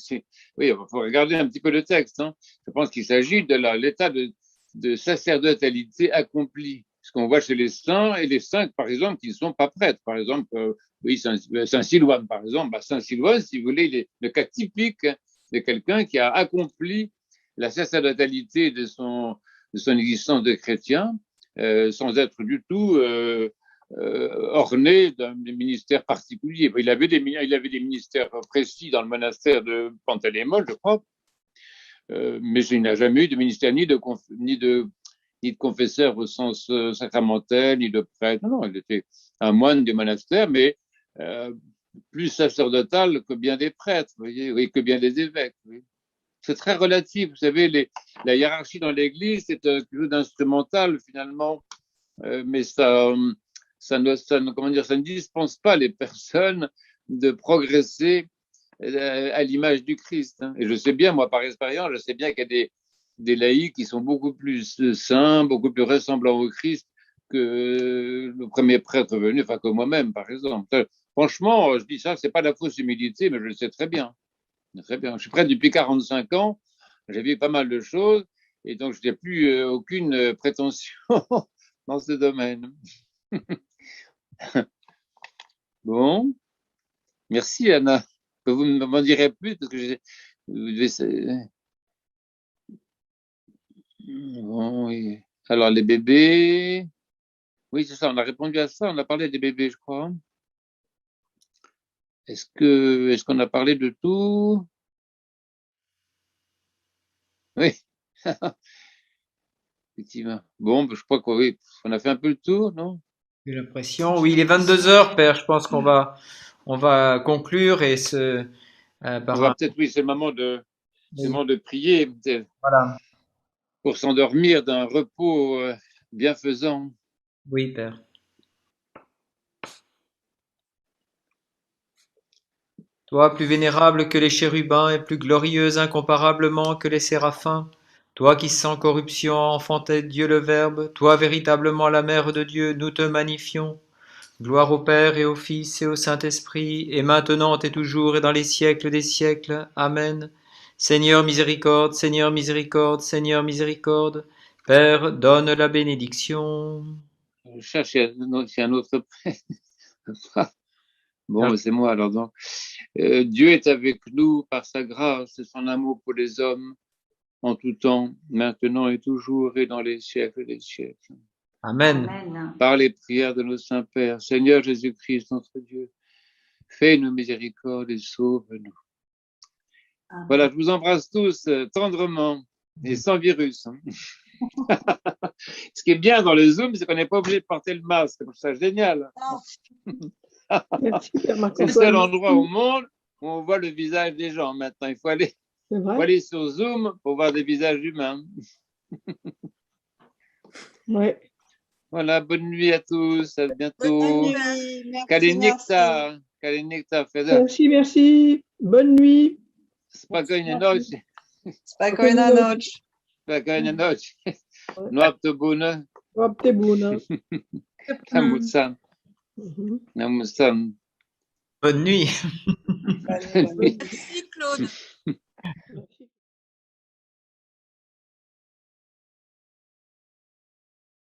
oui, il faut regarder un petit peu le texte. Hein. Je pense qu'il s'agit de l'état de sacerdotalité accomplie. Ce qu'on voit chez les saints, et les saints, par exemple, qui ne sont pas prêtres. Par exemple, oui, Saint-Silouane, par exemple. Saint-Silouane, si vous voulez, il est le cas typique de quelqu'un qui a accompli la sacerdotalité de son existence de chrétien, sans être du tout orné d'un ministère particulier. Il avait des ministères précis dans le monastère de Pantélémon, je crois, mais il n'a jamais eu de ministère ni de confesseur au sens sacramentel, ni de prêtre. Non, il était un moine du monastère, mais plus sacerdotal que bien des prêtres, vous voyez, oui, que bien des évêques. Oui. C'est très relatif. Vous savez, la hiérarchie dans l'Église, c'est quelque chose d'instrumental finalement, mais ça ne dispense pas les personnes de progresser à l'image du Christ. Hein. Et je sais bien, moi, par expérience, je sais bien qu'il y a des laïcs qui sont beaucoup plus saints, beaucoup plus ressemblants au Christ que le premier prêtre venu, enfin que moi-même, par exemple. Franchement, je dis ça, c'est pas la fausse humilité, mais je le sais très bien. Très bien. Je suis prêtre depuis 45 ans. J'ai vu pas mal de choses et donc je n'ai plus aucune prétention dans ce domaine. Bon, merci Anna. Vous m'en direz plus parce que bon, oui. Alors les bébés, oui c'est ça. On a répondu à ça. On a parlé des bébés, je crois. Est-ce qu'on a parlé de tout? Oui. Effectivement. Bon, je crois qu'on oui, on a fait un peu le tour, non? J'ai l'impression. Oui, il est 22 heures, Père. Je pense qu'on va conclure et On par va peut-être, oui, c'est le moment de prier voilà. pour s'endormir d'un repos bienfaisant. Oui, Père. Toi, plus vénérable que les chérubins et plus glorieux incomparablement que les séraphins, toi qui sans corruption enfantais Dieu le Verbe, toi véritablement la Mère de Dieu, nous te magnifions. Gloire au Père et au Fils et au Saint-Esprit, et maintenant et toujours et dans les siècles des siècles. Amen. Seigneur miséricorde, Seigneur miséricorde, Seigneur miséricorde. Père, donne la bénédiction. Je cherche s'il y a un autre prêtre. Bon, c'est moi alors. Donc. Dieu est avec nous par sa grâce et son amour pour les hommes en tout temps, maintenant et toujours et dans les siècles des siècles. Amen. Par les prières de nos saints pères, Seigneur Jésus-Christ, notre Dieu, fais-nous miséricorde et sauve-nous. Voilà, je vous embrasse tous tendrement et sans virus. Hein. Ce qui est bien dans le Zoom, c'est qu'on n'est pas obligé de porter le masque. C'est ça génial. Merci, Père Marc-Antoine. C'est le seul endroit au monde où on voit le visage des gens maintenant. Il faut aller sur Zoom pour voir des visages humains. Ouais. Voilà, bonne nuit à tous. À bientôt. Bonne nuit. Merci, Kalinekta. Merci. Bonne nuit. Spokojnej nocy. Spokojna noc. Spokojnej nocy. Noapte bună. Noapte bună. Namusan. Bonne nuit. Merci, Claude.